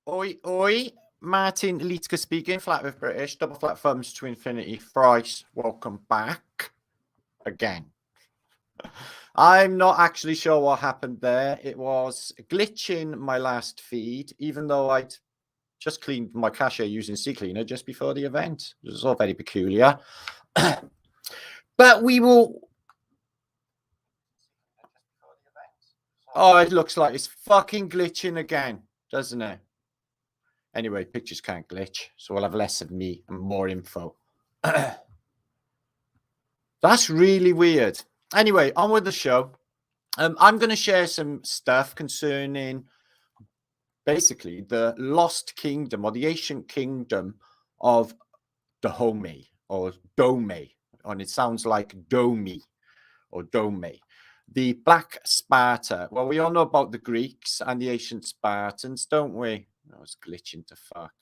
Oi, oi. Martinliedtke speaking, flat with British, double flat thumbs to infinity, thrice. Welcome back again. I'm not actually sure what happened there. It was glitching my last feed, even though I'd just cleaned my cache using CCleaner just before the event. It was all very peculiar. But we will... Oh, it looks like it's fucking glitching again, doesn't it? Anyway, pictures can't glitch, so we'll have less of me and more info. That's really weird. Anyway, on with the show. I'm going to share some stuff concerning basically the lost kingdom or the ancient kingdom of Dahomey or Dahomey, and it sounds like Domi or Dahomey. The Black Sparta. Well, we all know about the Greeks and the ancient Spartans, don't we? I was glitching to fuck.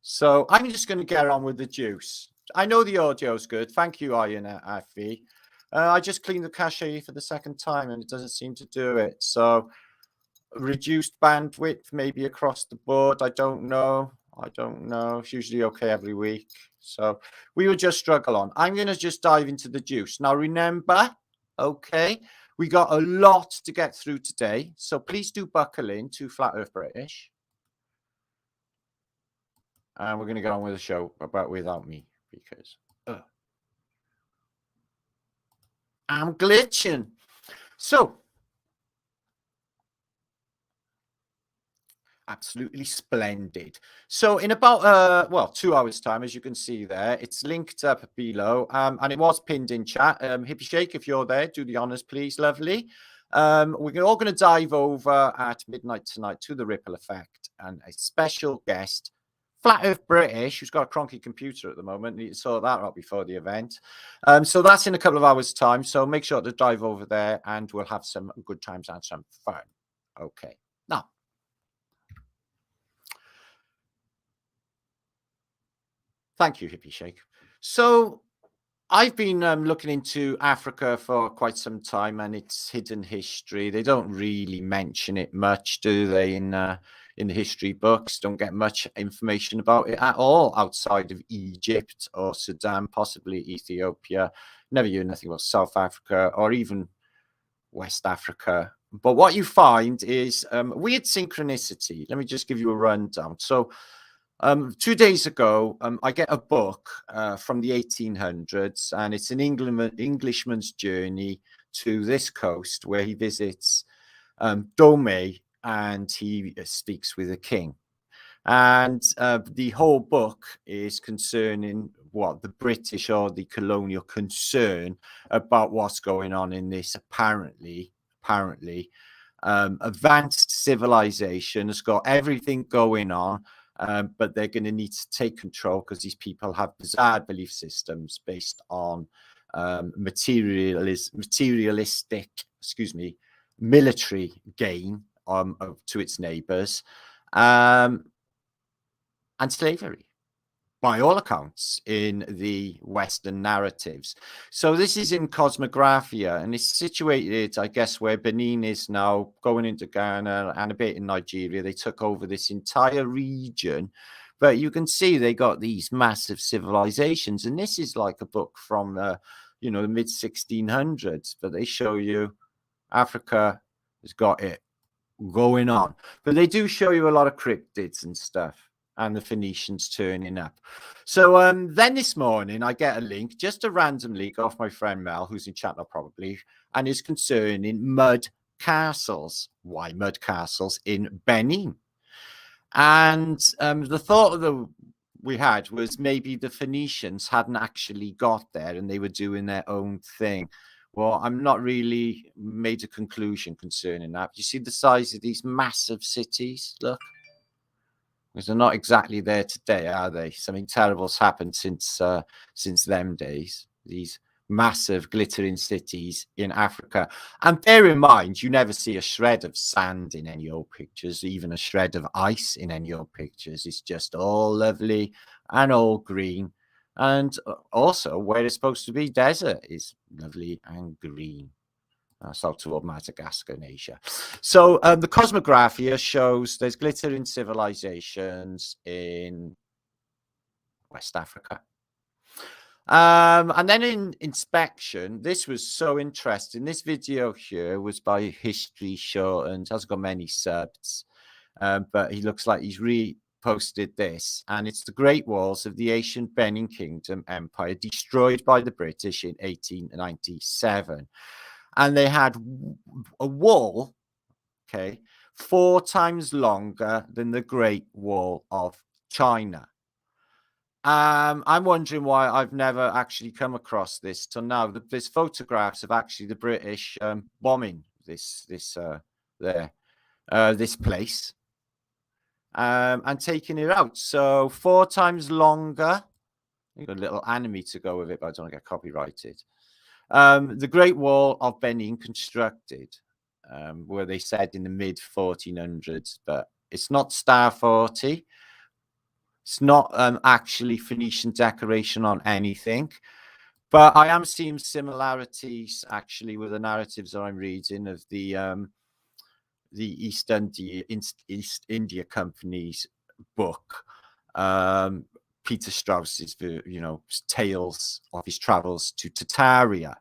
So I'm just going to get on with the juice. I know the audio's good. Thank you, Iron Affy. I just cleaned the cache for the second time and it doesn't seem to do it. So reduced bandwidth maybe across the board. I don't know. It's usually okay every week. So we will just struggle on. I'm going to just dive into the juice. Now, remember, okay, we got a lot to get through today. So please do buckle in to Flat Earth British. And we're going to go on with the show without me because I'm glitching. So, absolutely splendid. So in about 2 hours time, as you can see there, it's linked up below, and it was pinned in chat. Hippie Shake, if you're there, do the honors, please. Lovely. We're all going to dive over at midnight tonight to the Ripple Effect and a special guest, Flat Earth British, who's got a cronky computer at the moment. Need to sort that out before the event. So that's in a couple of hours time. So make sure to dive over there and we'll have some good times and some fun. Okay. Now, thank you, Hippie Shake. So I've been looking into Africa for quite some time and its hidden history. They don't really mention it much, do they, in the history books? Don't get much information about it at all outside of Egypt or Sudan, possibly Ethiopia. Never hear nothing about South Africa or even West Africa. But what you find is weird synchronicity. Let me just give you a rundown. So 2 days ago, I get a book from the 1800s, and it's an Englishman's journey to this coast where he visits Dahomey and he speaks with a king. And the whole book is concerning what the British or the colonial concern about what's going on in this apparently advanced civilization. Has got everything going on. But they're going to need to take control because these people have bizarre belief systems based on materialistic, military gain to its neighbors, and slavery, by all accounts, in the Western narratives. So this is in Cosmographia, and it's situated, I guess, where Benin is now, going into Ghana and a bit in Nigeria. They took over this entire region, but you can see they got these massive civilizations, and this is like a book from the mid 1600s, but they show you Africa has got it going on. But they do show you a lot of cryptids and stuff, and the Phoenicians turning up. So then this morning, I get a link, just a random link off my friend Mel, who's in chat now probably, and is concerning mud castles. Why mud castles in Benin? And the thought that we had was maybe the Phoenicians hadn't actually got there and they were doing their own thing. Well, I'm not really made a conclusion concerning that. You see the size of these massive cities? Look. Because they're not exactly there today, are they? Something terrible's happened since them days. These massive glittering cities in Africa. And bear in mind, you never see a shred of sand in any old pictures, even a shred of ice in any old pictures. It's just all lovely and all green. And also, where it's supposed to be desert is lovely and green. south toward Madagascar in Asia. So the Cosmographia shows there's glittering civilizations in West Africa. And then in inspection, this was so interesting. This video here was by History Shortened. Hasn't got many subs, but he looks like he's reposted this. And it's the Great Walls of the ancient Benin Kingdom Empire, destroyed by the British in 1897. And they had a wall, okay, 4 times longer than the Great Wall of China. I'm wondering why I've never actually come across this till now. There's photographs of actually the British bombing this place and taking it out. So 4 times longer. You've got a little anime to go with it, but I don't want to get copyrighted. The Great Wall of Benin constructed, where they said in the mid 1400s, but it's not Staforts. It's not actually Phoenician decoration on anything, but I am seeing similarities actually with the narratives that I'm reading of the East India Company's book, Peter Strauss's, tales of his travels to Tartaria.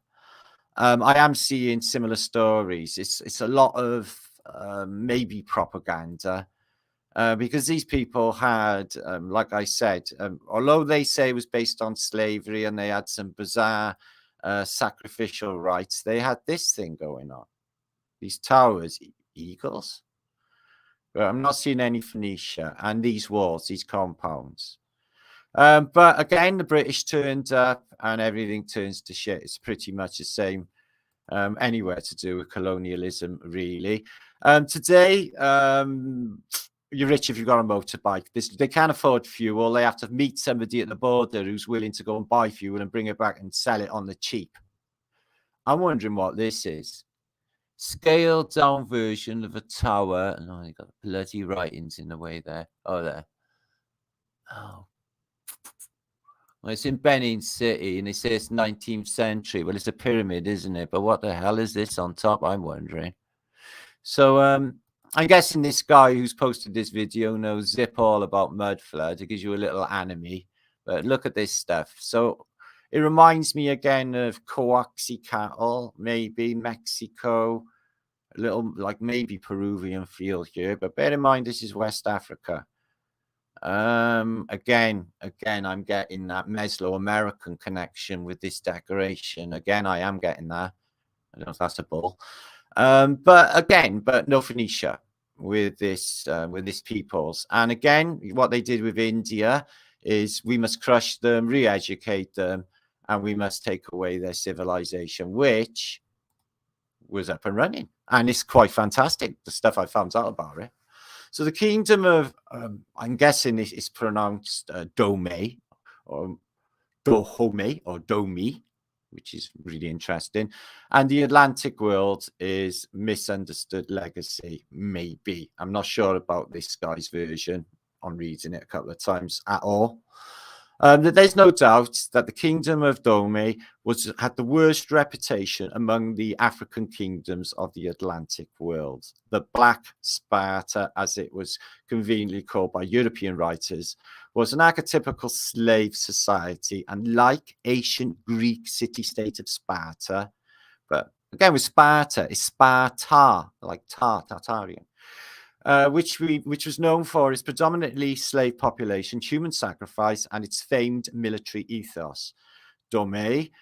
I am seeing similar stories. It's a lot of maybe propaganda. Because these people had, like I said, although they say it was based on slavery and they had some bizarre sacrificial rites, they had this thing going on. These towers, eagles. But I'm not seeing any Phoenicia, and these walls, these compounds. But again, the British turned up and everything turns to shit. It's pretty much the same anywhere to do with colonialism, really. Today, you're rich if you've got a motorbike. They can't afford fuel. They have to meet somebody at the border who's willing to go and buy fuel and bring it back and sell it on the cheap. I'm wondering what this is. Scaled down version of a tower. And oh, they got bloody writings in the way there. Oh, there. Oh. Well, it's in Benin City and they say it's 19th century. Well, it's a pyramid, isn't it? But what the hell is this on top? I'm wondering. So, I'm guessing this guy who's posted this video knows zip all about mud flood. It gives you a little anime, but look at this stuff. So it reminds me again of Coaxicatl, maybe Mexico, a little like maybe Peruvian feel here, but bear in mind this is West Africa. Again, I'm getting that Mesoamerican connection with this decoration. Again, I am getting that. I don't know if that's a bull. But no Phoenicia with this peoples. And again, what they did with India is we must crush them, re-educate them, and we must take away their civilization, which was up and running. And it's quite fantastic, the stuff I found out about it. So the kingdom of, I'm guessing it's pronounced Dahomey, or Dahomey, or Dahomey, which is really interesting. And the Atlantic world is misunderstood legacy, maybe. I'm not sure about this guy's version. I'm reading it a couple of times at all. There's no doubt that the kingdom of Dahomey had the worst reputation among the African kingdoms of the Atlantic world. The Black Sparta, as it was conveniently called by European writers, was an archetypical slave society, and like ancient Greek city-state of Sparta, but again with Sparta, it's Sparta, like Tartaria, which was known for its predominantly slave population, human sacrifice, and its famed military ethos. Dahomey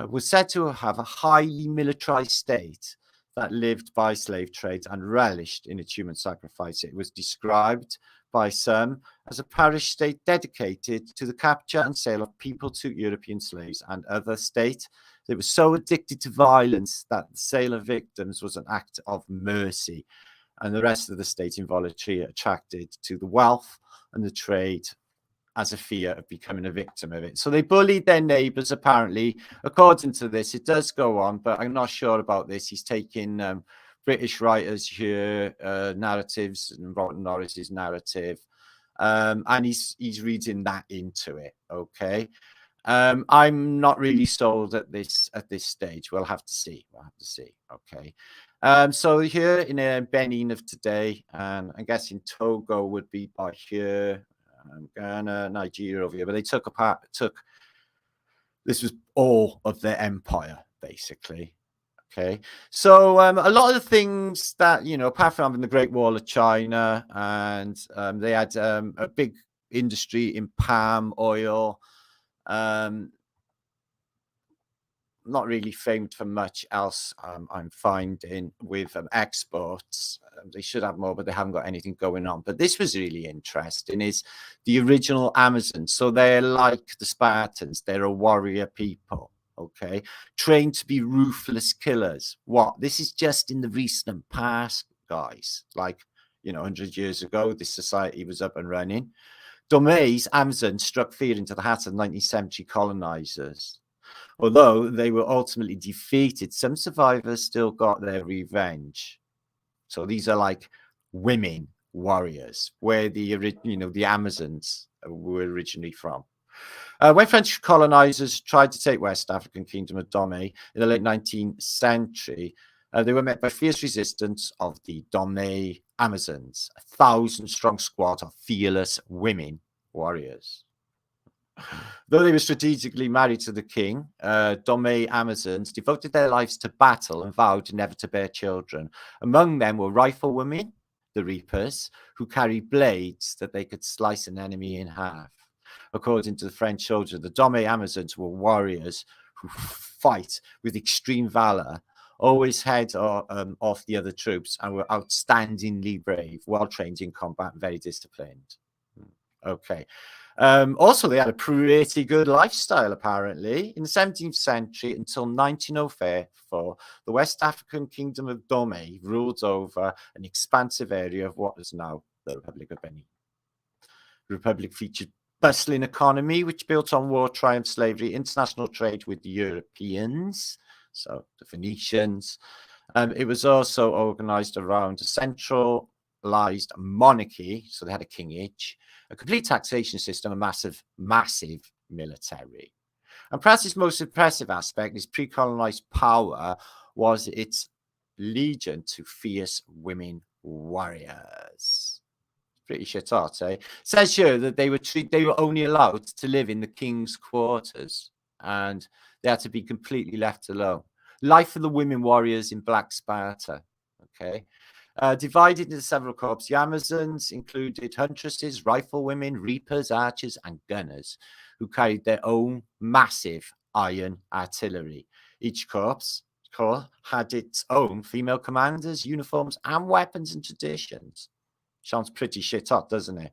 was said to have a highly militarized state that lived by slave trade and relished in its human sacrifice. It was described by some as a parish state dedicated to the capture and sale of people to European slaves, and other state that was so addicted to violence that the sale of victims was an act of mercy, and the rest of the state involuntarily attracted to the wealth and the trade as a fear of becoming a victim of it. So they bullied their neighbors, apparently, according to this. It does go on, but I'm not sure about this. He's taking British writers here, narratives, and Robert Norris's narrative, and he's reading that into it, okay? I'm not really sold at this stage. We'll have to see. Okay. So here in Benin of today, and I guess in Togo would be by here, Ghana, Nigeria over here, but they took this was all of their empire basically. Okay, so a lot of the things that, you know, apart from having the Great Wall of China, and they had a big industry in palm oil. Not really famed for much else, I'm finding, with exports. They should have more, but they haven't got anything going on. But this was really interesting, is the original Amazons. So they're like the Spartans. They're a warrior people, okay? Trained to be ruthless killers. What? This is just in the recent past, guys. Like, you know, 100 years ago, this society was up and running. Dahomey's Amazons struck fear into the hearts of 19th century colonizers. Although they were ultimately defeated, some survivors still got their revenge. So these are like women warriors, where the Amazons were originally from. When French colonizers tried to take West African kingdom of Dahomey in the late 19th century, they were met by fierce resistance of the Dahomey Amazons, a 1,000-strong squad of fearless women warriors. Though they were strategically married to the king, Dahomey Amazons devoted their lives to battle and vowed never to bear children. Among them were riflewomen, the reapers, who carried blades that they could slice an enemy in half. According to the French soldier, the Dahomey Amazons were warriors who fight with extreme valor, always head off the other troops, and were outstandingly brave, well trained in combat, very disciplined. Okay. Also, they had a pretty good lifestyle, apparently. In the 17th century, until 1904, the West African kingdom of Dahomey ruled over an expansive area of what is now the Republic of Benin. The Republic featured bustling economy, which built on war, triumph, slavery, international trade with the Europeans, so the Phoenicians. It was also organized around a centralized monarchy, so they had a kingage, a complete taxation system, a massive military. And perhaps its most impressive aspect, its pre-colonized power, was its legion to fierce women warriors. Pretty shit hot, eh? It says here that they were only allowed to live in the king's quarters, and they had to be completely left alone. Life of the women warriors in Black Sparta, okay? Divided into several corps, the Amazons included huntresses, riflewomen, reapers, archers, and gunners, who carried their own massive iron artillery. Each corps had its own female commanders, uniforms, and weapons and traditions. Sounds pretty shit hot, doesn't it?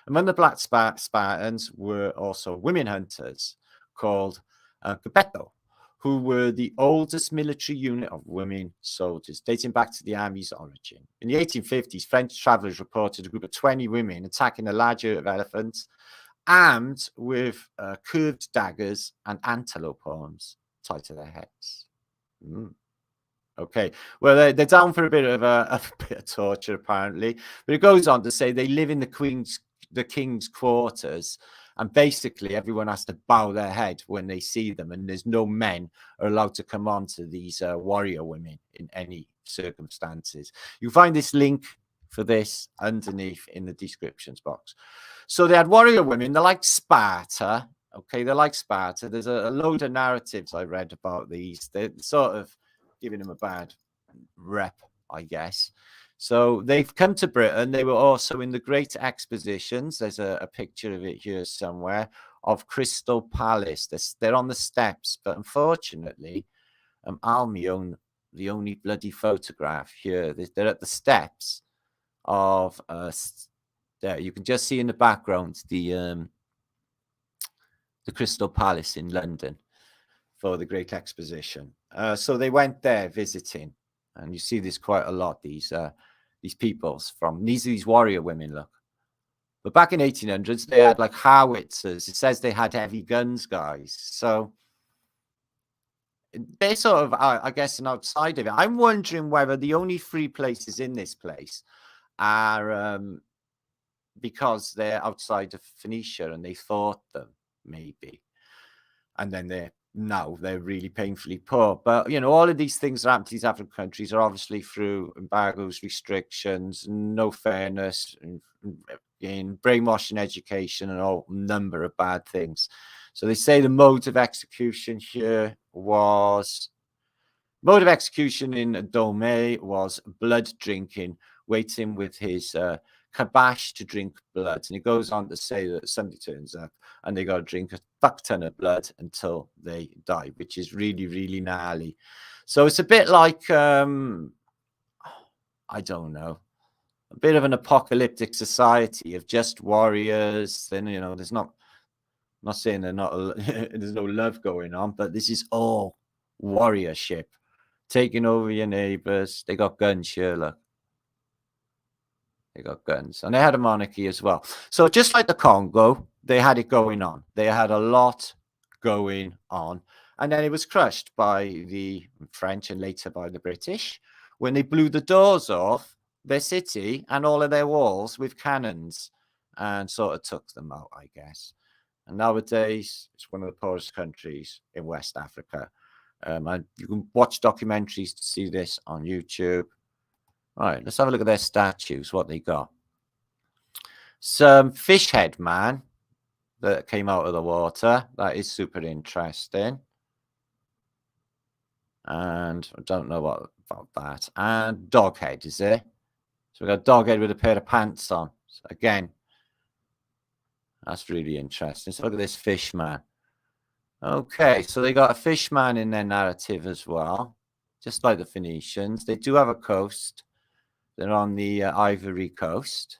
Among the Black Spartans were also women hunters called Gepeto, who were the oldest military unit of women soldiers, dating back to the army's origin. In the 1850s, French travelers reported a group of 20 women attacking a large herd of elephants, armed with curved daggers and antelope horns tied to their heads. Okay, well, they're down for a bit of torture, apparently. But it goes on to say they live in the king's quarters, and basically everyone has to bow their head when they see them, and there's no men are allowed to come on to these warrior women in any circumstances. You'll find this link for this underneath in the descriptions box. So they had warrior women. They're like Sparta. Okay, they're like Sparta. There's a load of narratives I read about these. They're sort of giving them a bad rep, I guess. So they've come to Britain. They were also in the Great Expositions. There's a picture of it here somewhere of Crystal Palace. They're on the steps, but unfortunately, Almi own the only bloody photograph here. They're at the steps of there. You can just see in the background the Crystal Palace in London for the Great Exposition. So they went there visiting, and you see this quite a lot. These peoples from these warrior women, look. But back in 1800s, they had like howitzers. It says they had heavy guns, guys. So they're sort of, I guess, an outside of it. I'm wondering whether the only free places in this place are because they're outside of Phoenicia and they fought them, maybe. and then they're really painfully poor. But all of these things that happen to these African countries are obviously through embargoes, restrictions, no fairness, in brainwashing education, and a number of bad things. So they say the mode of execution here was in Dahomey was blood drinking, waiting with his kabash to drink blood. And he goes on to say that somebody turns up and they got to drink a fuck ton of blood until they die, which is really, really gnarly. So it's a bit like, I don't know, a bit of an apocalyptic society of just warriors. Then, there's not, I'm not saying there's no love going on, but this is all warriorship. Taking over your neighbors. They got guns here, look. They got guns. And they had a monarchy as well. So just like the Congo, they had it going on. They had a lot going on. And then it was crushed by the French and later by the British when they blew the doors off their city and all of their walls with cannons and sort of took them out, I guess. And nowadays, it's one of the poorest countries in West Africa. And you can watch documentaries to see this on YouTube. All right, let's have a look at their statues, what they got. Some fish head man that came out of the water. That is super interesting. And I don't know what about that. And dog head, is there? So we got a dog head with a pair of pants on. So again, that's really interesting. So look at this fish man. Okay, so they got a fish man in their narrative as well, just like the Phoenicians. They do have a coast. They're on the Ivory Coast.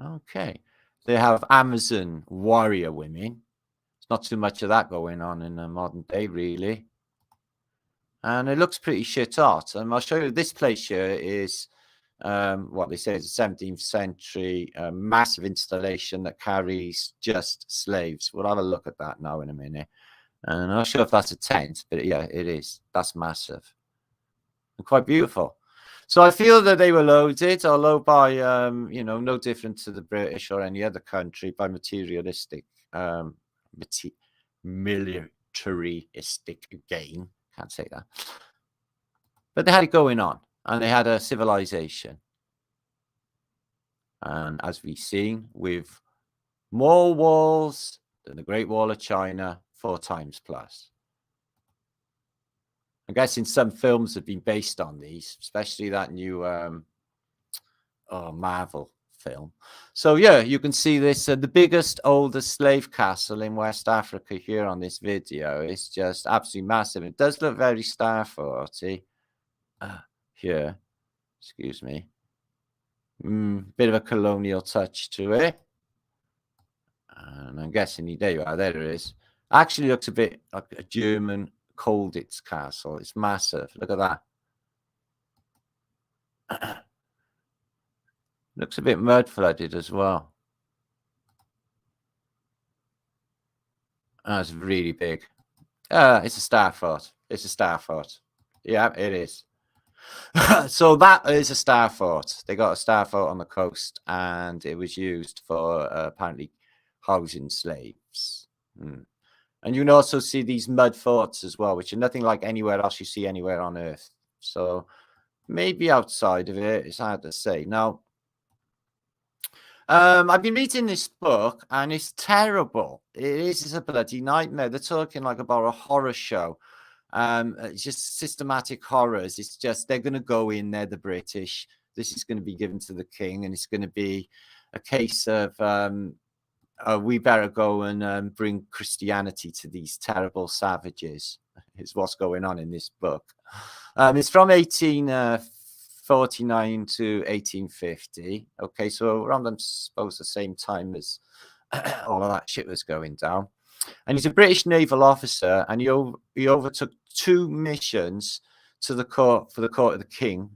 Okay, they have Amazon warrior women. There's not too much of that going on in the modern day, really. And it looks pretty shit hot. And I'll show you this place here is what they say is a 17th century massive installation that carries just slaves. We'll have a look at that now in a minute. And I'm not sure if that's a tent, but yeah, it is. That's massive and quite beautiful. So I feel that they were loaded, although by, no different to the British or any other country, by materialistic, militaristic gain. Can't say that. But they had it going on. And they had a civilization. And as we've seen, with more walls than the Great Wall of China, 4 times plus. I'm guessing some films have been based on these, especially that new Marvel film. So yeah, you can see this, the biggest, oldest slave castle in West Africa here on this video. It's just absolutely massive. It does look very Staforty here. Excuse me. Bit of a colonial touch to it. And I'm guessing there you are. There it is. Actually looks a bit like a German Colditz castle. It's massive. Look at that. Looks a bit mud flooded as well. That's really big. It's a Starfort. It's a Starfort. Yeah, it is. So that is a Starfort. They got a Starfort on the coast, and it was used for apparently housing slaves. And you can also see these mud forts as well, which are nothing like anywhere else you see anywhere on Earth. So maybe outside of it, it's hard to say. Now, I've been reading this book, and it's terrible. It's a bloody nightmare. They're talking like about a horror show. It's just systematic horrors. It's just they're going to go in there, the British. This is going to be given to the king, and it's going to be a case of we better go and bring Christianity to these terrible savages. Is what's going on in this book. It's from 1849 to 1850. Okay, so around, I suppose, the same time as all of that shit was going down. And he's a British naval officer, and he overtook 2 missions to the court of the king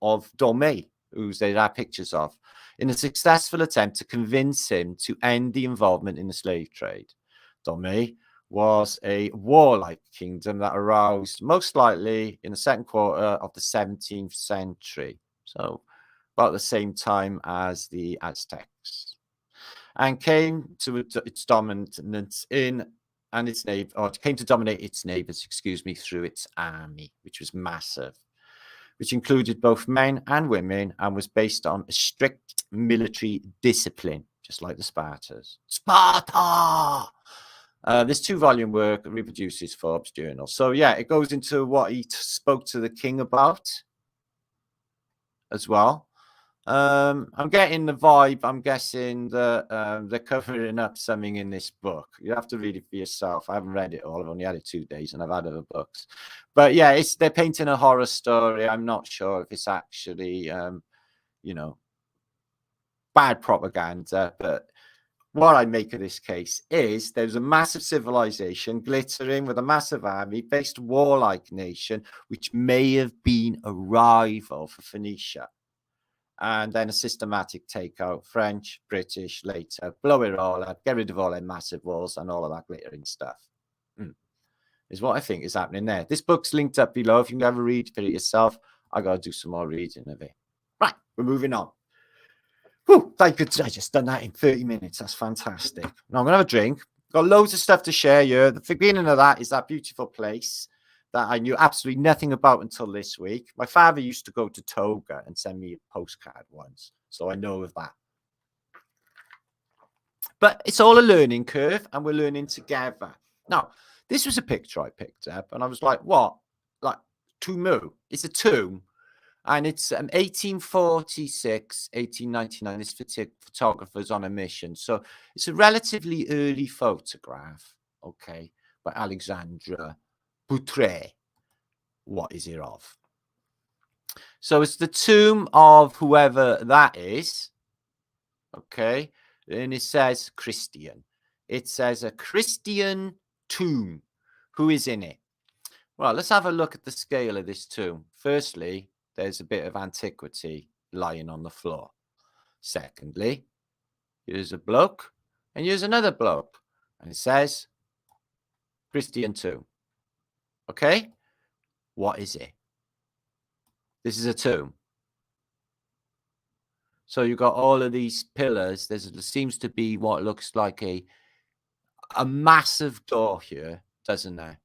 of Dahomey, who they had pictures of, in a successful attempt to convince him to end the involvement in the slave trade. Dahomey was a warlike kingdom that aroused most likely in the second quarter of the 17th century, so about the same time as the Aztecs. and came to its dominance in and its neighbor, or came to dominate its neighbors, excuse me, through its army, which was massive, which included both men and women and was based on a strict military discipline, just like the Spartans. Sparta! This 2-volume work reproduces Forbes' journal. So yeah, it goes into what he spoke to the king about as well. I'm getting the vibe. I'm guessing that they're covering up something in this book. You have to read it for yourself. I haven't read it all. I've only had it 2 days, and I've had other books. But yeah, they're painting a horror story. I'm not sure if it's actually, you know, bad propaganda. But what I make of this case is there's a massive civilization glittering with a massive army based warlike nation, which may have been a rival for Phoenicia. And then a systematic takeout, French, British, later, blow it all up, get rid of all their massive walls and all of that glittering stuff. Is what I think is happening there. This book's linked up below. If you can have a read for it yourself, I got to do some more reading of it. Right, we're moving on. Whew, thank goodness I just done that in 30 minutes. That's fantastic. Now I'm going to have a drink. Got loads of stuff to share here. The beginning of that is that beautiful place that I knew absolutely nothing about until this week. My father used to go to Toga and send me a postcard once, so I know of that. But it's all a learning curve, and we're learning together. Now, this was a picture I picked up, and I was like, what? Like, tomb? It's a tomb, and it's 1846, 1899. This photographer's on a mission. So it's a relatively early photograph, okay, by Alexandra Boutre. What is it of? So it's the tomb of whoever that is. Okay. And it says Christian. It says a Christian tomb. Who is in it? Well, let's have a look at the scale of this tomb. Firstly, there's a bit of antiquity lying on the floor. Secondly, here's a bloke and here's another bloke. And it says Christian tomb. Okay, what is it? This is a tomb. So you've got all of these pillars. There seems to be what looks like a massive door here, doesn't there?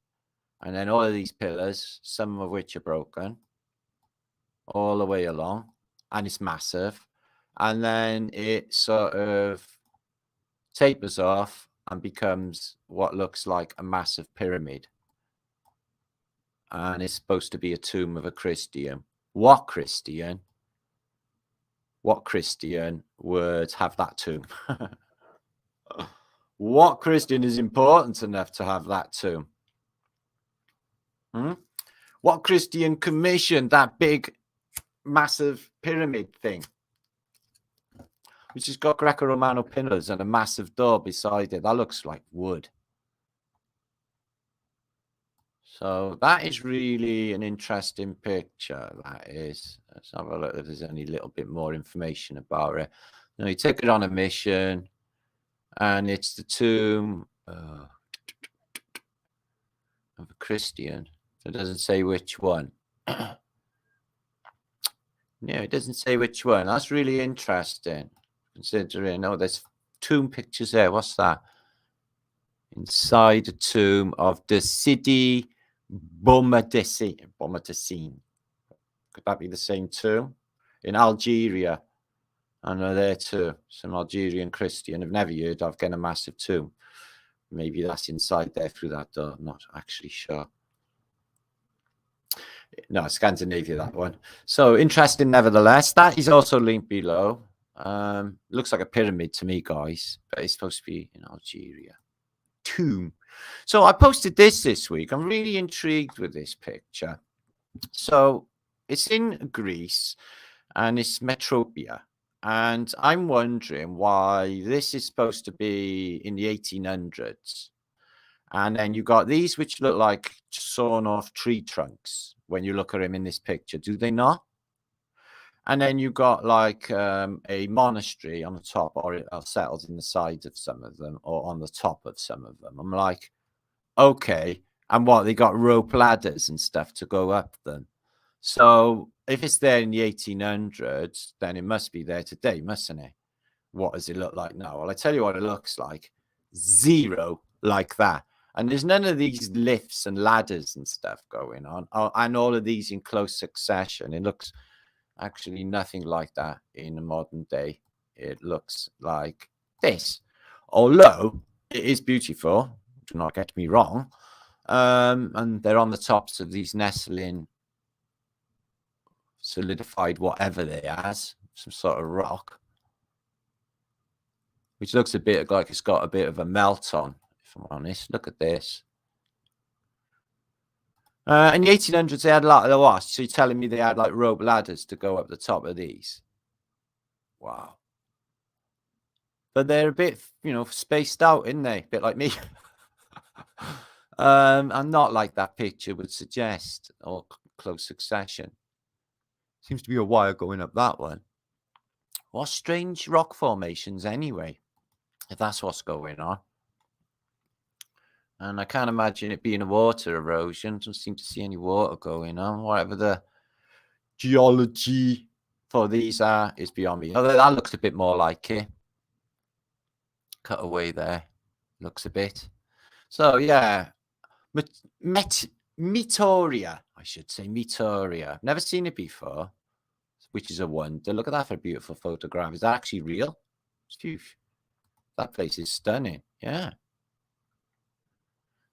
And then all of these pillars, some of which are broken, all the way along, and it's massive. And then it sort of tapers off and becomes what looks like a massive pyramid. And it's supposed to be a tomb of a Christian. What Christian? What Christian would have that tomb? What Christian is important enough to have that tomb? What Christian commissioned that big, massive pyramid thing? Which has got Greco-Romano pillars and a massive door beside it. That looks like wood. So that is really an interesting picture. That is. Let's have a look if there's any little bit more information about it. You know, you take it on a mission, and it's the tomb of a Christian. It doesn't say which one. No, it doesn't say which one. That's really interesting, considering, oh, there's tomb pictures there. What's that? Inside the tomb of the city Bomatessine. Could that be the same tomb? In Algeria. I know there too. Some Algerian Christian I've never heard of getting a massive tomb. Maybe that's inside there through that door. I'm not actually sure. No, Scandinavia, that one. So interesting nevertheless. That is also linked below. Looks like a pyramid to me, guys. But it's supposed to be in Algeria. Tomb. So I posted this week. I'm really intrigued with this picture. So it's in Greece and it's Meteora. And I'm wondering why this is supposed to be in the 1800s. And then you got these which look like sawn off tree trunks when you look at them in this picture. Do they not? And then you got like a monastery on the top, or settled in the sides of some of them, or on the top of some of them. I'm like, okay. And what, they got rope ladders and stuff to go up them. So if it's there in the 1800s, then it must be there today, mustn't it? what does it look like now? Well, I tell you what it looks like. Zero like that. And there's none of these lifts and ladders and stuff going on. And all of these in close succession. It looks actually nothing like that in a modern day. It looks like this. Although it is beautiful, do not get me wrong. And they're on the tops of these nestling solidified whatever they as, some sort of rock, which looks a bit like it's got a bit of a melt on, if I'm honest. Look at this. In the 1800s, they had a lot of the what? So you're telling me they had like rope ladders to go up the top of these? Wow. But they're a bit, spaced out, isn't they? A bit like me. And not like that picture would suggest, or close succession. Seems to be a wire going up that one. What strange rock formations anyway, if that's what's going on. And I can't imagine it being a water erosion. Don't seem to see any water going on. Whatever the geology for these are is beyond me. Although that looks a bit more like it. Cut away there. Looks a bit. So, yeah. Meteora, I should say. Meteora. Never seen it before, which is a wonder. Look at that for a beautiful photograph. Is that actually real? That place is stunning. Yeah.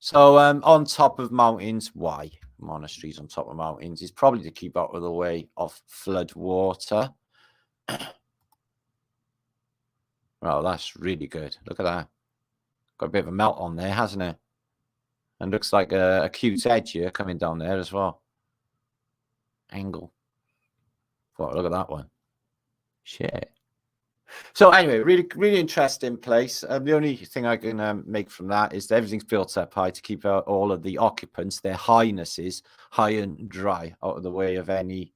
So on top of mountains, why? Monasteries on top of mountains is probably to keep out of the way of flood water. Oh, that's really good. Look at that. Got a bit of a melt on there, hasn't it? And looks like a cute edge here coming down there as well. Angle. Oh, look at that one. Shit. So anyway, really, really interesting place. The only thing I can make from that is that everything's built up high to keep out all of the occupants, their highnesses, high and dry, out of the way of any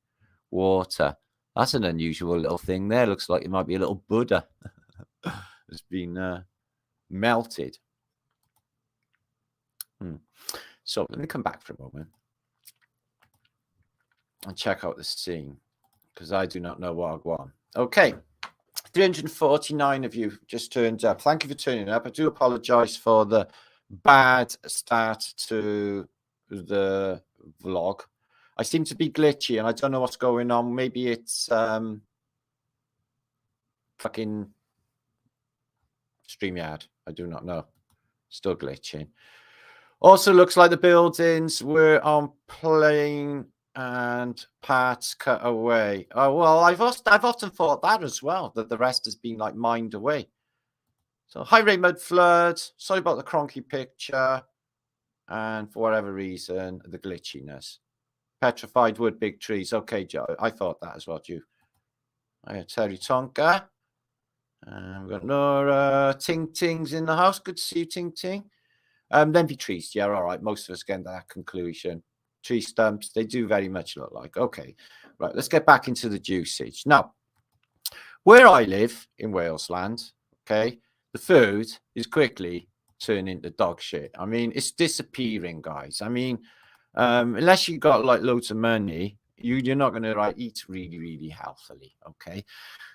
water. That's an unusual little thing there. Looks like it might be a little Buddha that's been melted. So let me come back for a moment and check out the scene, because I do not know what I want. Okay. 349 of you just turned up. Thank you for turning up. I do apologize for the bad start to the vlog. I seem to be glitchy and I don't know what's going on. Maybe it's fucking StreamYard. I do not know. Still glitching. Also looks like the buildings were on plane and parts cut away. Oh, well, I've often thought that as well, that the rest has been like mined away. So high rate mud flood. Sorry about the cronky picture. And for whatever reason, the glitchiness. Petrified wood, big trees. Okay, Joe. I thought that as well, Joe. I had Terry Tonka. And we've got Nora. Ting Ting's in the house. Good to see you, Ting Ting. Then be trees. Yeah, all right. Most of us get that conclusion. Tree stumps, they do very much look like. Okay, right. Let's get back into the usage. Now, where I live in Wales land, okay, the food is quickly turning into dog shit. I mean, it's disappearing, guys. I mean, unless you got like loads of money, you're not going to eat really, really healthily. Okay,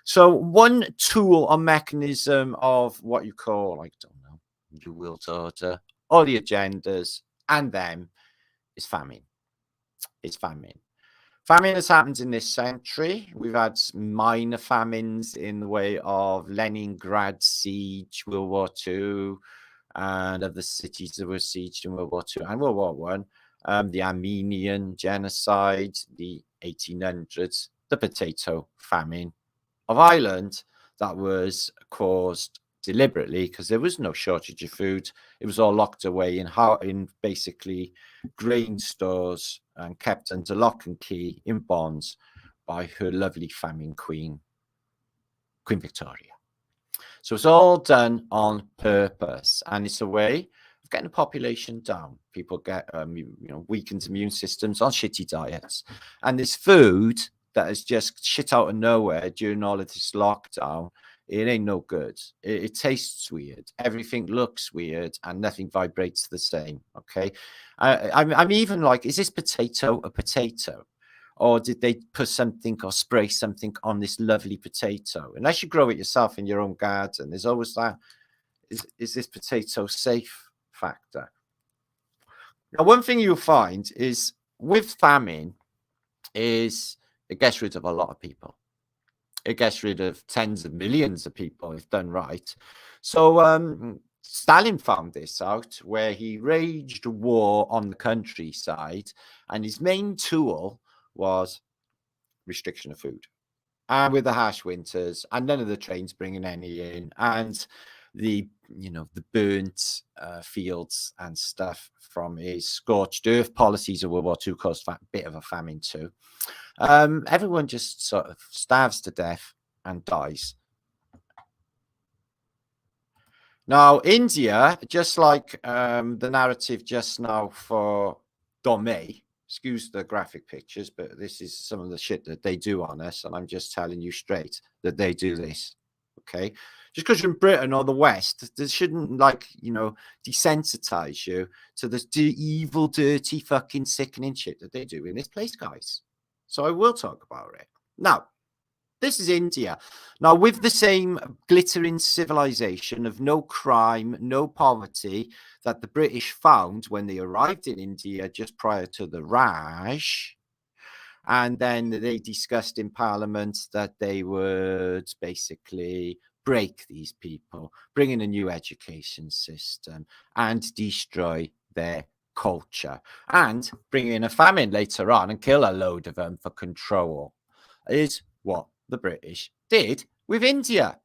so one tool or mechanism of what you call, I don't know, you will order, all the agendas and them is famine. It's famine. Famine has happened in this century. We've had minor famines in the way of Leningrad siege, World War II, and other cities that were sieged in World War II and World War I. The Armenian Genocide, the 1800s, the potato famine of Ireland that was caused deliberately because there was no shortage of food. It was all locked away in basically grain stores and kept under lock and key in bonds by her lovely famine queen, Queen Victoria. So it's all done on purpose, and it's a way of getting the population down. People get weakened immune systems on shitty diets, and this food that is just shit out of nowhere during all of this lockdown, it ain't no good. It tastes weird. Everything looks weird, and nothing vibrates the same. Okay, I'm even like, is this potato a potato? or did they put something or spray something on this lovely potato? Unless you grow it yourself in your own garden, there's always that, is this potato safe factor. Now, one thing you'll find is with famine is it gets rid of a lot of people. It gets rid of tens of millions of people if done right. So Stalin found this out, where he waged war on the countryside, and his main tool was restriction of food. And with the harsh winters, and none of the trains bringing any in, and the burnt fields and stuff from his scorched earth policies of World War II caused a bit of a famine too. Everyone just sort of starves to death and dies. Now, India, just like the narrative just now for Dahomey, excuse the graphic pictures, but this is some of the shit that they do on us, and I'm just telling you straight that they do this, okay? Just because you're in Britain or the West, this shouldn't, desensitize you to the evil, dirty, fucking sickening shit that they do in this place, guys. So I will talk about it. Now, this is India. Now, with the same glittering civilization of no crime, no poverty that the British found when they arrived in India just prior to the Raj, and then they discussed in Parliament that they would basically break these people, bring in a new education system, and destroy their culture, and bring in a famine later on and kill a load of them for control, is what the British did with India.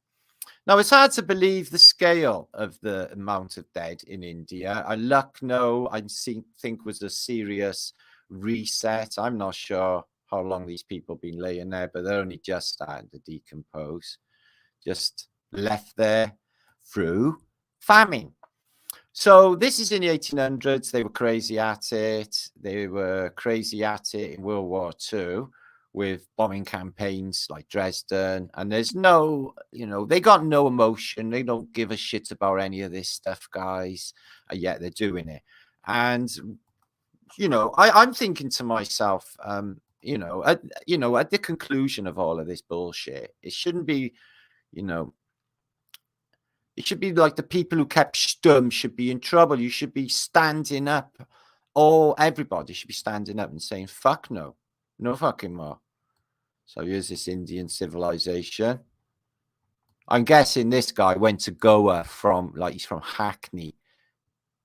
Now, it's hard to believe the scale of the amount of dead in India. Lucknow, I think, was a serious reset. I'm not sure how long these people have been laying there, but they're only just starting to decompose. Just left there through famine. So this is in the 1800s. They were crazy at it. They were crazy at it in World War II with bombing campaigns like Dresden. And there's no, they got no emotion. They don't give a shit about any of this stuff, guys. And yet they're doing it. And, I'm thinking to myself, at the conclusion of all of this bullshit, it shouldn't be, it should be like the people who kept stum should be in trouble. You should be standing up. Everybody should be standing up and saying, fuck no. No fucking more. So here's this Indian civilization. I'm guessing this guy went to Goa he's from Hackney.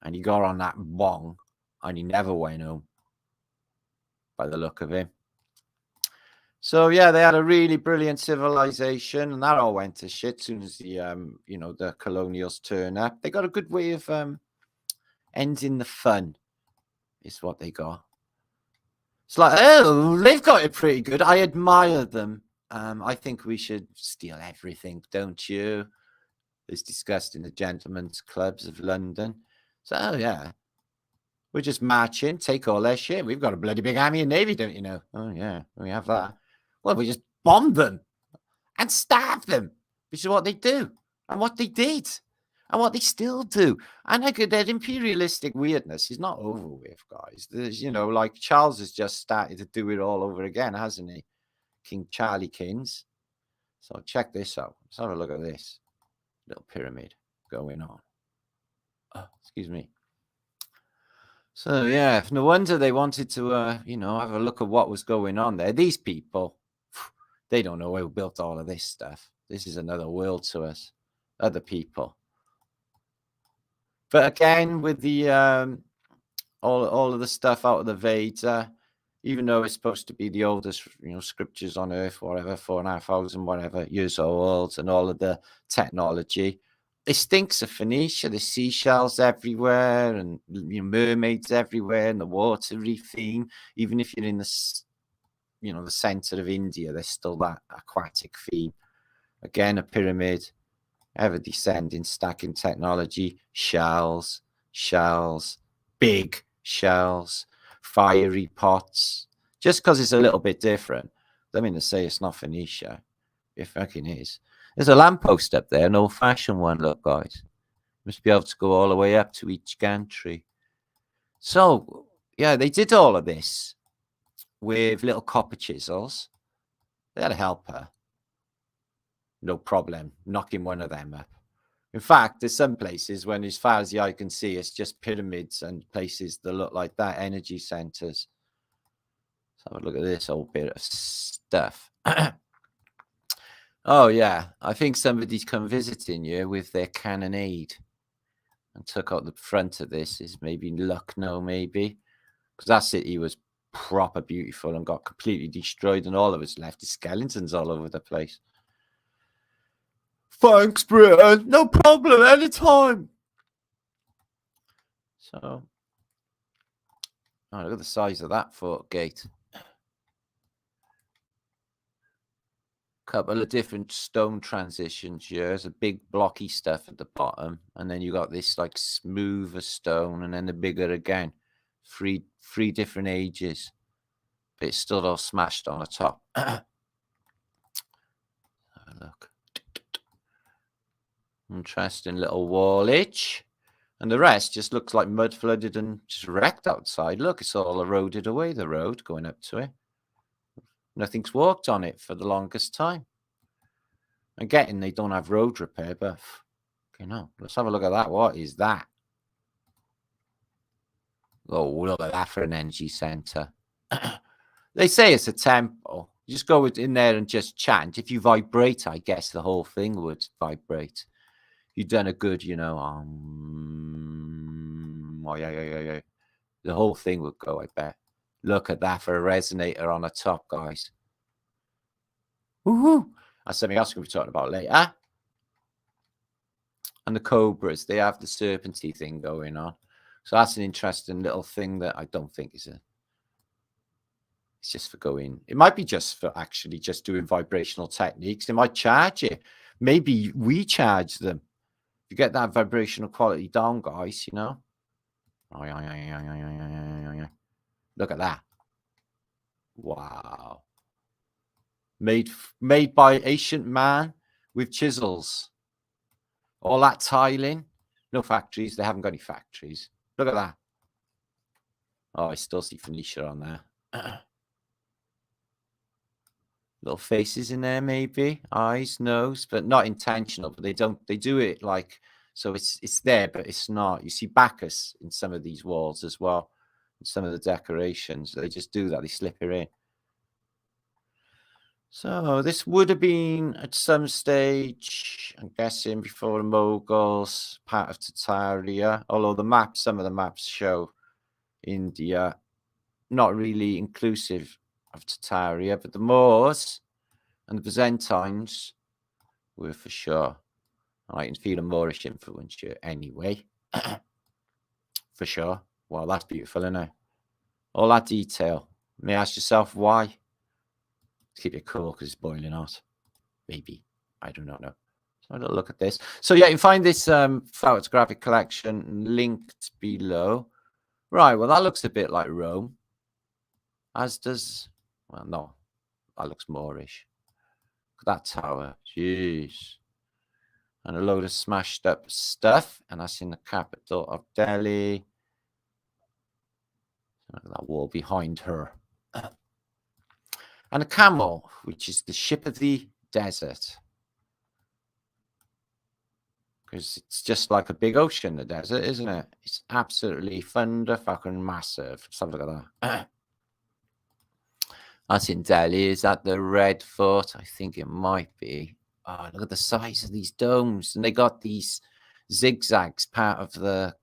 And he got on that bong and he never went home. By the look of him. So yeah, they had a really brilliant civilization, and that all went to shit as soon as the colonials turn up. They got a good way of ending the fun, is what they got. It's like, oh, they've got it pretty good. I admire them. I think we should steal everything, don't you? It's discussed in the gentlemen's clubs of London. So yeah. We're just marching, take all their shit. We've got a bloody big army and navy, don't you know? Oh, yeah, we have that. Well, we just bomb them and starve them, which is what they do and what they did and what they still do. And that imperialistic weirdness is not over with, guys. There's, Charles has just started to do it all over again, hasn't he? King Charlie Kings. So check this out. Let's have a look at this little pyramid going on. Oh, excuse me. So, yeah, no wonder they wanted to, have a look at what was going on there. These people, they don't know who built all of this stuff. This is another world to us, other people. But again, with the all of the stuff out of the Veda, even though it's supposed to be the oldest, scriptures on earth, whatever, 4,500, whatever, years old, and all of the technology, it stinks of Phoenicia. There's seashells everywhere and mermaids everywhere and the watery theme. Even if you're in the, the center of India, there's still that aquatic theme. Again, a pyramid, ever descending, stacking technology, shells, big shells, fiery pots. Just because it's a little bit different, I mean to say it's not Phoenicia. It fucking is. There's a lamppost up there, an old-fashioned one, look, guys. Must be able to go all the way up to each gantry. So, yeah, they did all of this with little copper chisels. They had a helper. No problem. Knocking one of them up. In fact, there's some places when, as far as the eye can see, it's just pyramids and places that look like that, energy centers. Let's have a look at this old bit of stuff. Oh, yeah. I think somebody's come visiting you with their cannonade and took out the front of this. Is maybe Lucknow, maybe. Because that city was proper beautiful and got completely destroyed, and all of us left is skeletons all over the place. Thanks, Britain. No problem. Anytime. So, oh, look at the size of that fort gate. Couple of different stone transitions here. There's a big blocky stuff at the bottom, and then you got this like smoother stone, and then the bigger again. Three different ages, but it's still all smashed on the top. Have a look. Interesting little wallage. And the rest just looks like mud flooded and just wrecked outside. Look, it's all eroded away, the road going up to it. Nothing's walked on it for the longest time. I'm getting they don't have road repair, but you know, let's have a look at that. What is that? Oh, look at that for an energy center. They say it's a temple. You just go in there and just chant. If you vibrate, I guess the whole thing would vibrate. You've done a good, you know, oh, yeah. The whole thing would go, I bet. Look at that for a resonator on the top, guys. Woohoo! That's something else we'll be talking about later. And the cobras, they have the serpenty thing going on. So that's an interesting little thing that I don't think is a... It's just for going... It might be just for actually just doing vibrational techniques. They might charge it. Maybe we charge them. You get that vibrational quality down, guys, you know? Oh, yeah. Look at that. Wow. Made by ancient man with chisels. All that tiling. No factories. They haven't got any factories. Look at that. Oh, I still see Phoenicia on there. Little faces in there, maybe. Eyes, nose, but not intentional. But they do it like... So it's there, but it's not. You see Bacchus in some of these walls as well. In some of the decorations. They just do that. They slip it in. So this would have been at some stage, I'm guessing, before the Mongols, part of Tartaria. Although some of the maps show India, not really inclusive of Tartaria, but the Moors and the Byzantines were for sure. I can feel a Moorish influence here anyway. For sure. Wow, that's beautiful, isn't it? All that detail. You may ask yourself why. Keep it cool because it's boiling hot. Maybe. I do not know. So I'll look at this. So yeah, you can find this photographic collection linked below. Right, well, that looks a bit like Rome. As does... Well, no. That looks Moorish. That tower. Jeez. And a load of smashed up stuff. And that's in the capital of Delhi. Look at that wall behind her. And a camel, which is the ship of the desert. Because it's just like a big ocean, the desert, isn't it? It's absolutely thunder fucking massive. Let's have a look at that. That's in Delhi. Is that the Red Fort? I think it might be. Oh, look at the size of these domes. And they got these zigzags, part of the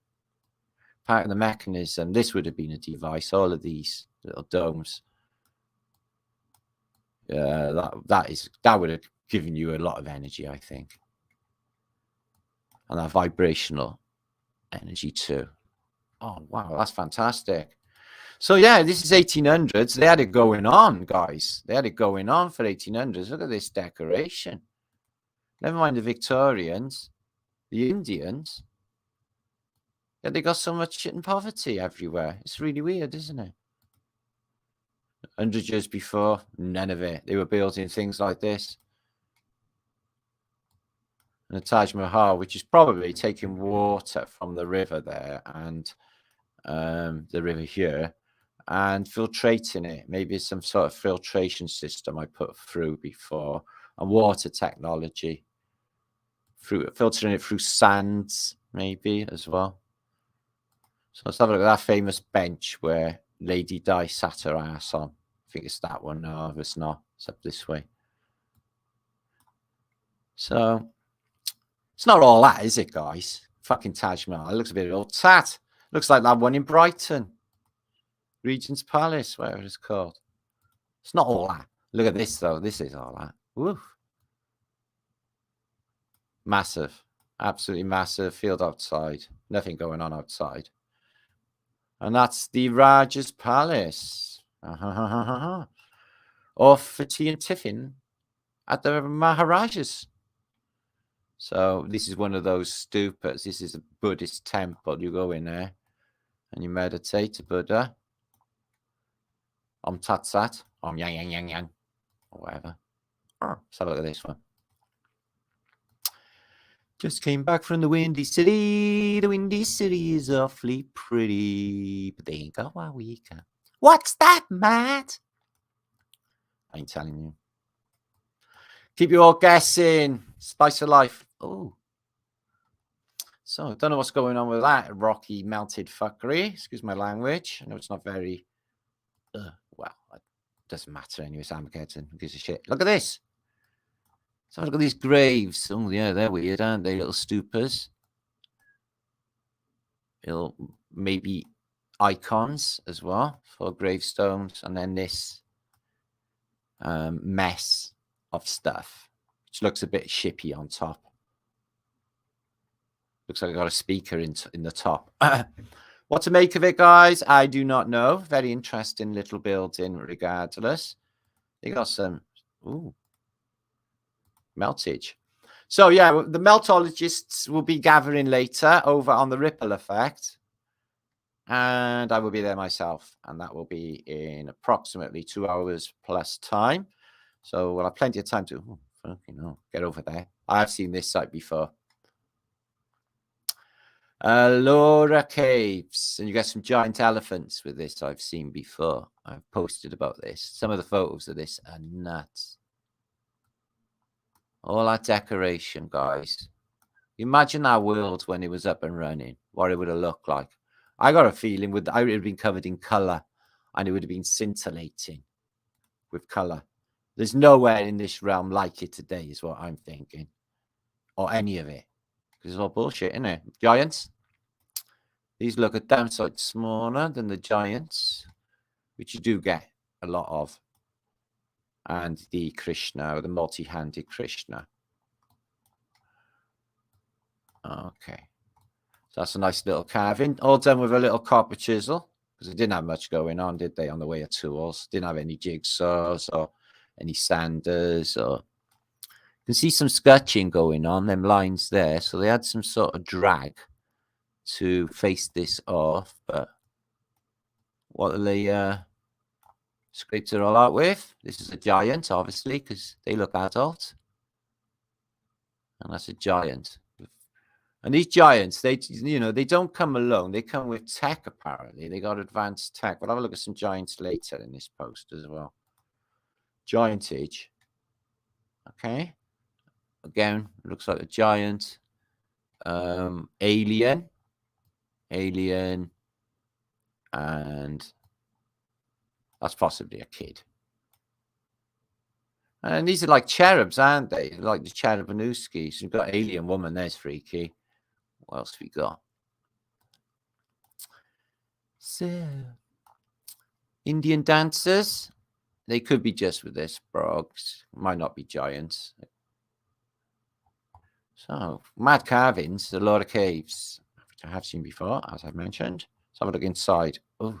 mechanism. This would have been a device, all of these little domes. Yeah, that would have given you a lot of energy, I think. And that vibrational energy too. Oh, wow, that's fantastic. So, yeah, this is 1800s. They had it going on, guys. They had it going on for 1800s. Look at this decoration. Never mind the Victorians, the Indians. Yeah, they got so much shit and poverty everywhere. It's really weird, isn't it? 100 years before, none of it. They were building things like this. And the Taj Mahal, which is probably taking water from the river there and the river here, and filtrating it. Maybe some sort of filtration system I put through before, and water technology, filtering it through sands maybe as well. So let's have a look at that famous bench where Lady Di sat her ass on. I think it's that one. No, it's not. It's up this way. So it's not all that, is it, guys? Fucking Taj Mahal. It looks a bit old tat. Looks like that one in Brighton. Regent's Palace, whatever it's called. It's not all that. Look at this, though. This is all that. Woo. Massive. Absolutely massive. Field outside. Nothing going on outside. And that's the Raja's Palace. Or for tea and tiffin at the Maharajas. So this is one of those stupas. This is a Buddhist temple. You go in there and you meditate to Buddha. Om Tat Sat. Om Yang Yang Yang Yang. Or whatever. Let's have a look at this one. Just came back from the Windy City. The Windy City is awfully pretty. But they ain't got what we got. What's that, Matt? I ain't telling you. Keep you all guessing. Spice of life. Oh. So, don't know what's going on with that rocky, melted fuckery. Excuse my language. I know it's not very... well, it doesn't matter anyway. It's Armageddon. Who gives a shit? Look at this. So look at these graves. Oh, yeah, they're weird, aren't they? Little stupas. Little, maybe icons as well for gravestones. And then this mess of stuff, which looks a bit shippy on top. Looks like I got a speaker in the top. What to make of it, guys? I do not know. Very interesting little building regardless. They got some... Ooh. Meltage. So yeah, the meltologists will be gathering later over on the ripple effect, and I will be there myself, and that will be in approximately 2 hours plus time. So we'll have plenty of time to get over there. I've seen this site before. Laura Caves, and you get some giant elephants with this. I've seen before. I've posted about this. Some of the photos of this are nuts. All that decoration, guys. Imagine our world when it was up and running, what it would have looked like. I got a feeling it would have been covered in colour, and it would have been scintillating with colour. There's nowhere in this realm like it today, is what I'm thinking. Or any of it. Because it's all bullshit, isn't it? Giants. These look a damn sight smaller than the giants, which you do get a lot of. And the Krishna, or the multi-handed Krishna. Okay. So that's a nice little carving. All done with a little copper chisel. Because they didn't have much going on, did they, on the way of tools? Didn't have any jigsaws or any sanders. Or you can see some sketching going on, them lines there. So they had some sort of drag to face this off. But what are they... scraped it all out with. This is a giant, obviously, because they look adult. And that's a giant. And these giants, they don't come alone. They come with tech, apparently. They got advanced tech. We'll have a look at some giants later in this post as well. Giantage. Okay. Again, looks like a giant. Alien. And... that's possibly a kid. And these are like cherubs, aren't they? Like the Cherubanuskis. So you've got alien woman. There's freaky. What else we got? So, Indian dancers. They could be just with this, frogs. Might not be giants. So, mad carvings. A lot of caves, which I have seen before, as I mentioned. Let's have a look inside. Oh.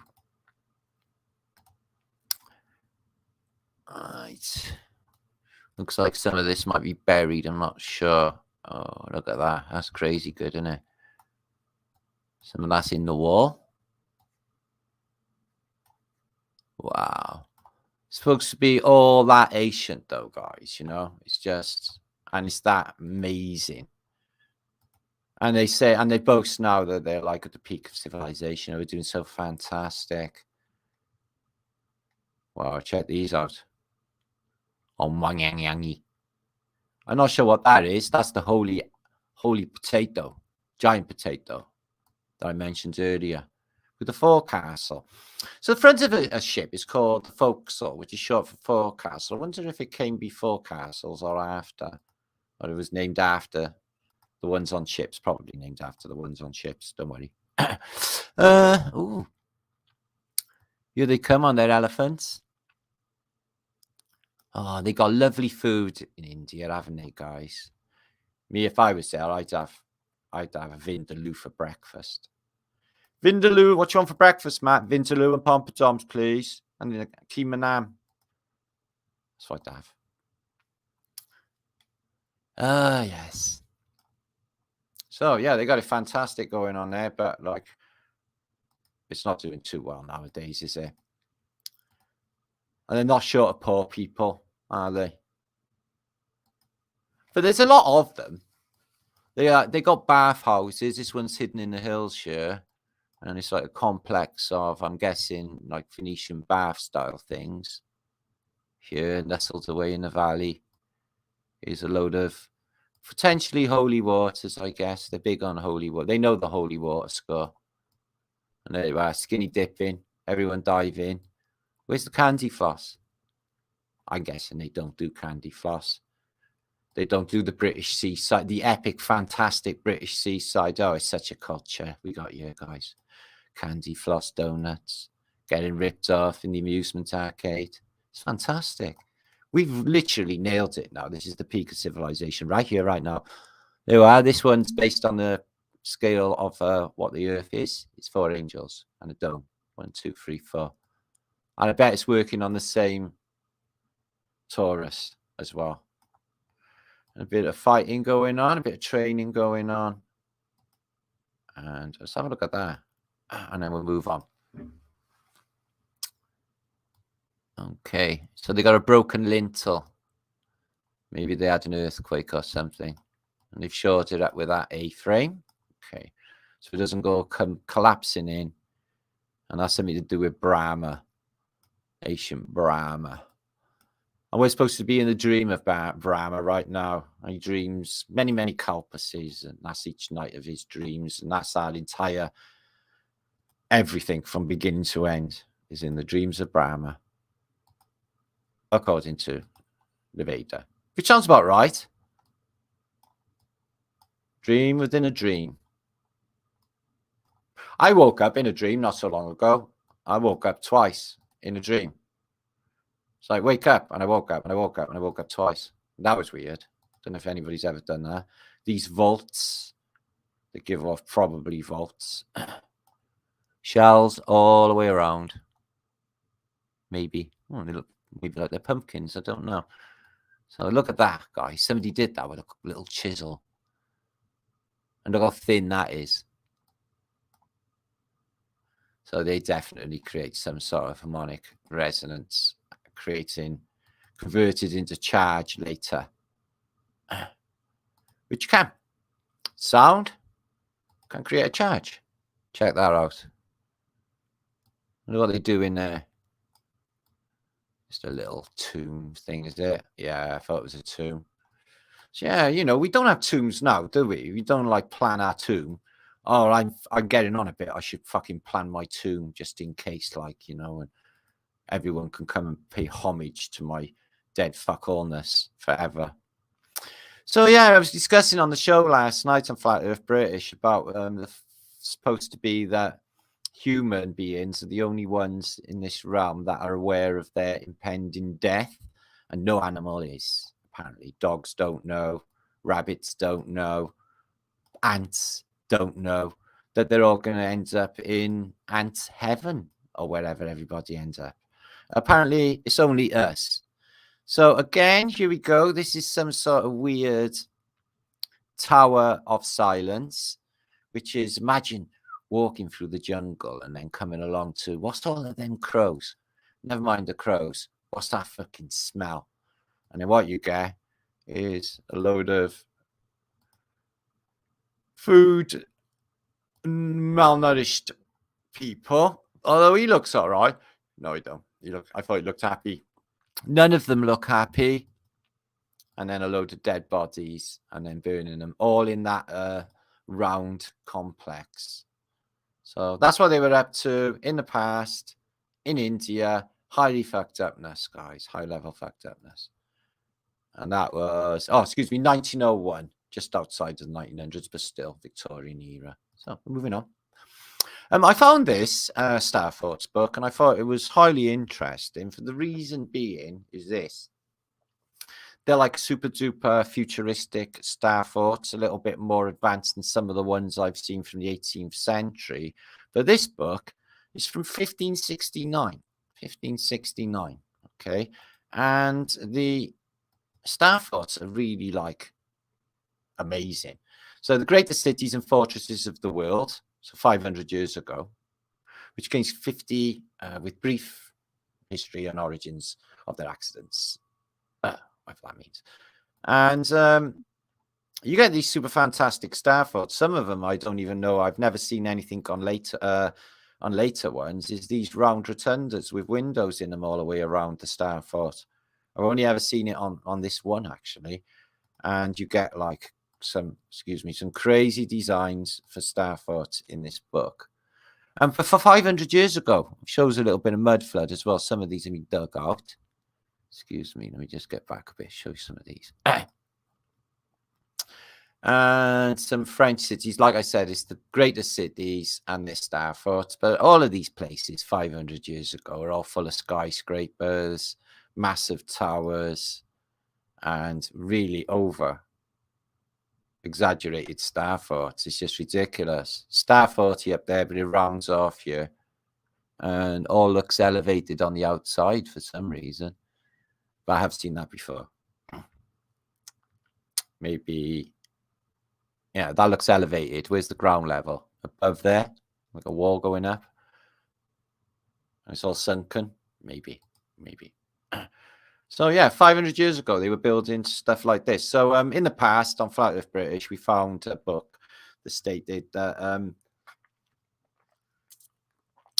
Right. Looks like some of this might be buried. I'm not sure. Oh, look at that. That's crazy good, isn't it? Some of that's in the wall. Wow. It's supposed to be all that ancient, though, guys. It's just... and it's that amazing. And they say... and they boast now that they're like at the peak of civilization. They're doing so fantastic. Wow, check these out. Oh, manyanyangi. I'm not sure what that is. That's the holy potato, giant potato that I mentioned earlier, with the forecastle. So the front of a ship is called the forecastle, which is short for forecastle. I wonder if it came before castles or after, or it was named after the ones on ships. Probably named after the ones on ships. Don't worry. Ooh. Here they come on their elephants. Oh, they got lovely food in India, haven't they, guys? Me, if I was there, I'd have a vindaloo for breakfast. Vindaloo, what you want for breakfast, Matt? Vindaloo and pompadums, please. And a keema naan. That's what I'd have. Yes. So, yeah, they got it fantastic going on there, but, like, it's not doing too well nowadays, is it? And they're not short of poor people, are they? But there's a lot of them. They got bathhouses. This one's hidden in the hills here. And it's like a complex of, I'm guessing, like Phoenician bath style things. Here, nestled away in the valley, is a load of potentially holy waters, I guess. They're big on holy water. They know the holy water score. And there you are, skinny dipping. Everyone dive in. Where's the candy floss? I'm guessing they don't do candy floss. They don't do the British seaside, the epic, fantastic British seaside. Oh, it's such a culture we got here, guys. Candy floss donuts, getting ripped off in the amusement arcade. It's fantastic. We've literally nailed it now. This is the peak of civilization right here, right now. There you are. This one's based on the scale of what the Earth is. It's 4 angels and a dome. 1, 2, 3, 4. And I bet it's working on the same Taurus as well. And a bit of fighting going on, a bit of training going on. And let's have a look at that. And then we'll move on. Okay, so they got a broken lintel. Maybe they had an earthquake or something. And they've shorted up with that A-frame. Okay, so it doesn't go collapsing in. And that's something to do with Brahma, ancient Brahma. And we're supposed to be in the dream of Brahma right now. And he dreams many, many kalpases. And that's each night of his dreams. And that's our entire, everything from beginning to end is in the dreams of Brahma, according to the Veda. Which sounds about right. Dream within a dream. I woke up in a dream not so long ago. I woke up twice in a dream. It's like, wake up, and I woke up, and I woke up, and I woke up twice. That was weird. Don't know if anybody's ever done that. These vaults, they give off probably vaults. Shells all the way around. Maybe. Oh, they look maybe like they're pumpkins. I don't know. So look at that, guys. Somebody did that with a little chisel. And look how thin that is. So they definitely create some sort of harmonic resonance, converted into charge later. Which can. Sound can create a charge. Check that out. Look what they do in there. Just a little tomb thing, is it? Yeah, I thought it was a tomb. So yeah, you know, we don't have tombs now, do we? We don't like plan our tomb. Oh, I'm getting on a bit. I should fucking plan my tomb just in case, like, you know, and everyone can come and pay homage to my dead fuck allness forever. So yeah, I was discussing on the show last night on Flat Earth British about supposed to be that human beings are the only ones in this realm that are aware of their impending death, and no animal is. Apparently, dogs don't know, rabbits don't know, ants don't know that they're all going to end up in ant heaven or wherever everybody ends up. Apparently, it's only us. So again, here we go. This is some sort of weird tower of silence, which is, imagine walking through the jungle and then coming along to, what's all of them crows? Never mind the crows. What's that fucking smell? And then what you get is a load of food, malnourished people. Although he looks all right. No, he don't. I thought it looked happy. None of them look happy. And then a load of dead bodies and then burning them all in that round complex. So that's what they were up to in the past in India. Highly fucked upness, guys. High level fucked upness. And that was, 1901, just outside of the 1900s, but still Victorian era. So moving on. I found this Staforts book and I thought it was highly interesting for the reason being is this. They're like super duper futuristic Staforts, a little bit more advanced than some of the ones I've seen from the 18th century. But this book is from 1569. 1569. Okay. And the Staforts are really like amazing. So the greatest cities and fortresses of the world, so 500 years ago, which gains 50 with brief history and origins of their accidents. Whatever that means. And you get these super fantastic Staforts. Some of them I don't even know. I've never seen anything on later ones. Is these round rotundas with windows in them all the way around the Stafort. I've only ever seen it on this one actually. And you get like some crazy designs for Staforts in this book. And for 500 years ago, it shows a little bit of mud flood as well. Some of these have been dug out. Excuse me, let me just get back a bit, show you some of these. And some French cities. Like I said, it's the greatest cities and the Staforts. But all of these places 500 years ago are all full of skyscrapers, massive towers, and really over exaggerated Staforts. It's just ridiculous. Staforty up there, but it rounds off here. And all looks elevated on the outside for some reason. But I have seen that before. Maybe, yeah, that looks elevated. Where's the ground level? Above there, like a wall going up. And it's all sunken. Maybe. So yeah, 500 years ago, they were building stuff like this. So in the past, on Flat Earth British, we found a book that stated that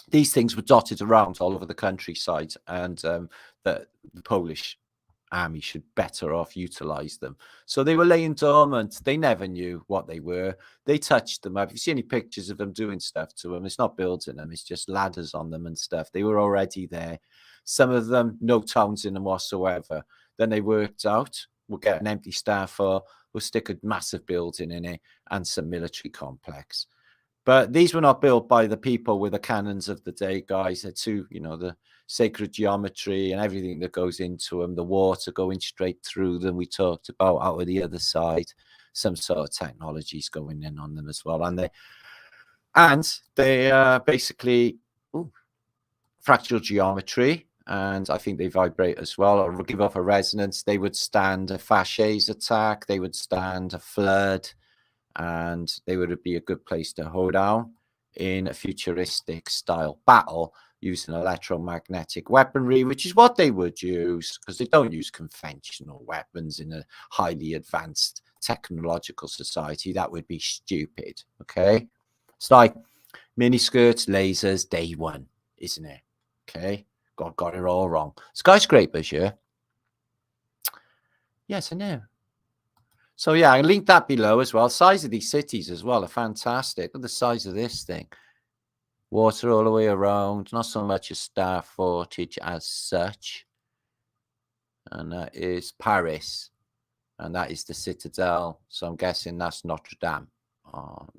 these things were dotted around all over the countryside, and that the Polish army should better off utilize them. So they were laying dormant. They never knew what they were. They touched them up. If you see any pictures of them doing stuff to them, it's not building them. It's just ladders on them and stuff. They were already there. Some of them, no towns in them whatsoever. Then they worked out, we'll get an empty Stafort, we'll stick a massive building in it and some military complex. But these were not built by the people with the cannons of the day, guys. They're too, the sacred geometry and everything that goes into them, the water going straight through them, we talked about out of the other side, some sort of technologies going in on them as well. And they basically fractal geometry, and I think they vibrate as well, or give off a resonance. They would stand a Fasces attack, they would stand a flood, and they would be a good place to hold down in a futuristic style battle using electromagnetic weaponry, which is what they would use, because they don't use conventional weapons in a highly advanced technological society. That would be stupid. Okay, it's like miniskirts, lasers, day one, isn't it? Okay, got it all wrong. Skyscrapers, yeah. Yes, I know. So yeah, I linked that below as well. Size of these cities as well are fantastic. Look at the size of this thing. Water all the way around. Not so much a star footage as such. And that is Paris. And that is the Citadel. So I'm guessing that's Notre Dame on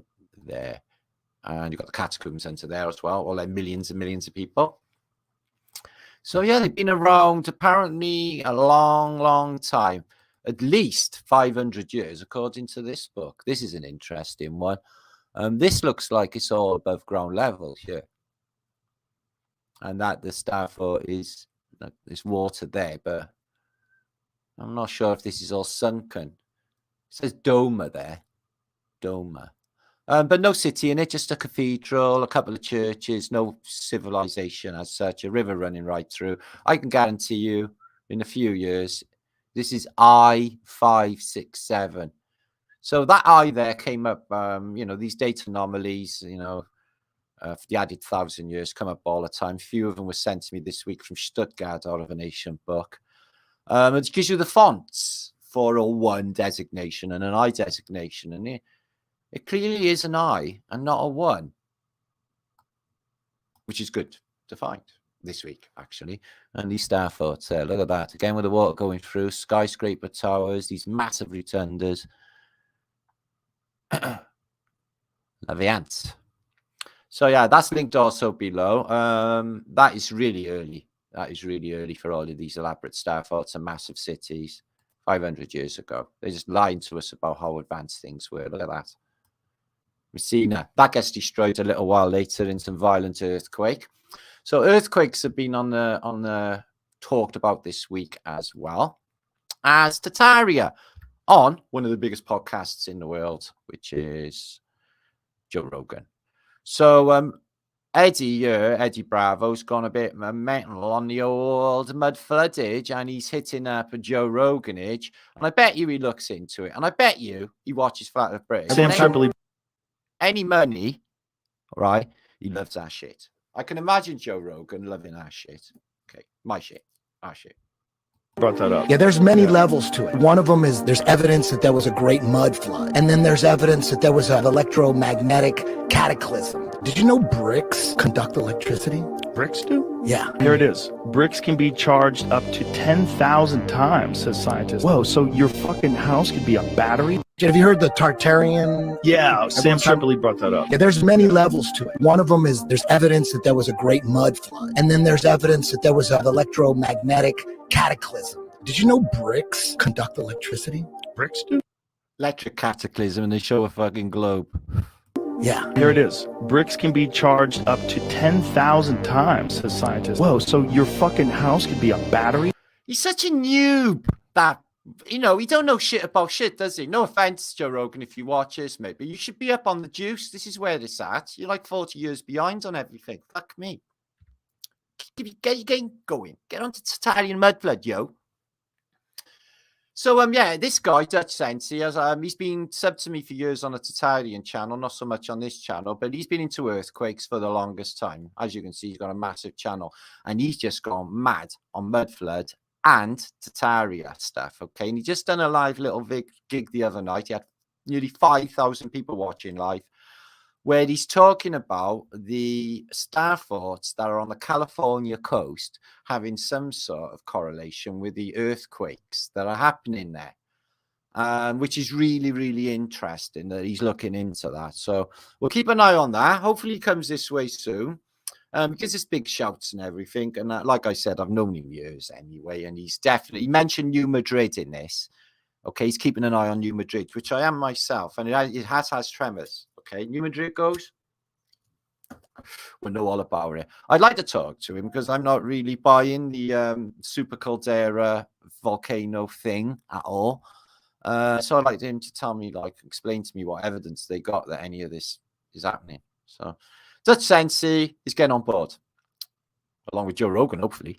there. And you've got the Catacomb Centre there as well. All like millions and millions of people. So yeah, they've been around apparently a long, long time. At least 500 years, according to this book. This is an interesting one. This looks like it's all above ground level here. And that the Stafort is, there's water there, but I'm not sure if this is all sunken. It says Doma there. Doma. But no city in it, just a cathedral, a couple of churches, no civilization as such, a river running right through. I can guarantee you in a few years, this is I-567. So that I there came up, these data anomalies, for the added 1,000 years come up all the time. A few of them were sent to me this week from Stuttgart out of an ancient book. It gives you the fonts for a 1 designation and an I designation, and it clearly is an I and not a 1, which is good to find this week, actually. And these Staforts there, look at that. Again, with the water going through, skyscraper towers, these massive rotundas. Laviant. So yeah, that's linked also below. That is really early. That is really early for all of these elaborate Staforts and massive cities 500 years ago. They just lied to us about how advanced things were. Look at that. Messina. That gets destroyed a little while later in some violent earthquake. So earthquakes have been on the talked about this week as well as Tartaria on one of the biggest podcasts in the world, which is Joe Rogan. So Eddie Bravo's gone a bit mental on the old mud floodage, and he's hitting up a Joe Roganage, and I bet you he looks into it, and I bet you he watches Flat Earth British. Any money, right? He loves our shit. I can imagine Joe Rogan loving our shit. Okay, my shit, our shit. Brought that up. Yeah, there's many levels to it. One of them is there's evidence that there was a great mud flood. And then there's evidence that there was an electromagnetic cataclysm. Did you know bricks conduct electricity? Bricks do? Yeah. Here it is. Bricks can be charged up to 10,000 times, says scientists. Whoa, so your fucking house could be a battery? Have you heard the Tartarian? Yeah, Sam Tripoli brought that up. Yeah, there's many levels to it. One of them is there's evidence that there was a great mud flood. And then there's evidence that there was an electromagnetic cataclysm. Did you know bricks conduct electricity? Bricks do? Electric cataclysm, and they show a fucking globe. Yeah. Here it is. Bricks can be charged up to 10,000 times, says scientists. Whoa, so your fucking house could be a battery? He's such a noob that, you know, he don't know shit about shit, does he? No offense, Joe Rogan, if you watch this, maybe you should be up on the juice. This is where it's at. You're like 40 years behind on everything. Fuck me. Get your game going. Get on to Tartarian mudflood, yo. So, yeah, this guy, Dutch Sense, he's been subbed to me for years on a Tartarian channel, not so much on this channel, but he's been into earthquakes for the longest time. As you can see, he's got a massive channel, and he's just gone mad on mudflood and Tartaria stuff, okay? And he just done a live little gig the other night. He had nearly 5,000 people watching live, where he's talking about the Staforts that are on the California coast having some sort of correlation with the earthquakes that are happening there, which is really, really interesting that he's looking into that. So we'll keep an eye on that. Hopefully he comes this way soon, because it's big shouts and everything. And like I said, I've known him years anyway, and he mentioned New Madrid in this. Okay, he's keeping an eye on New Madrid, which I am myself, and it has tremors. Okay, New Madrid goes. We'll know all about it. I'd like to talk to him because I'm not really buying the super caldera volcano thing at all. So I'd like him to tell me, explain to me what evidence they got that any of this is happening. So Dutch Sensei is getting on board, along with Joe Rogan, hopefully.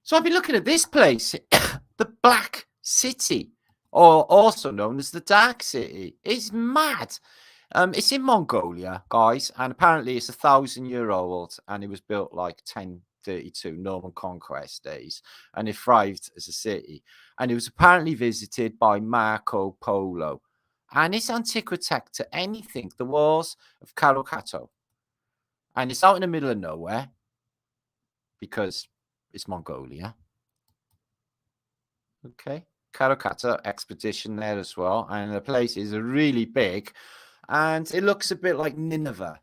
So I've been looking at this place, the Black City, or also known as the Dark City. It's mad. It's in Mongolia, guys, and apparently it's 1,000-year-old, and it was built like 1032 Norman Conquest days, and it thrived as a city. And it was apparently visited by Marko Polo, and it's antiquitect to anything. The walls of Karukato, and it's out in the middle of nowhere because it's Mongolia. Okay. Karukato expedition there as well, and the place is really big, and it looks a bit like Nineveh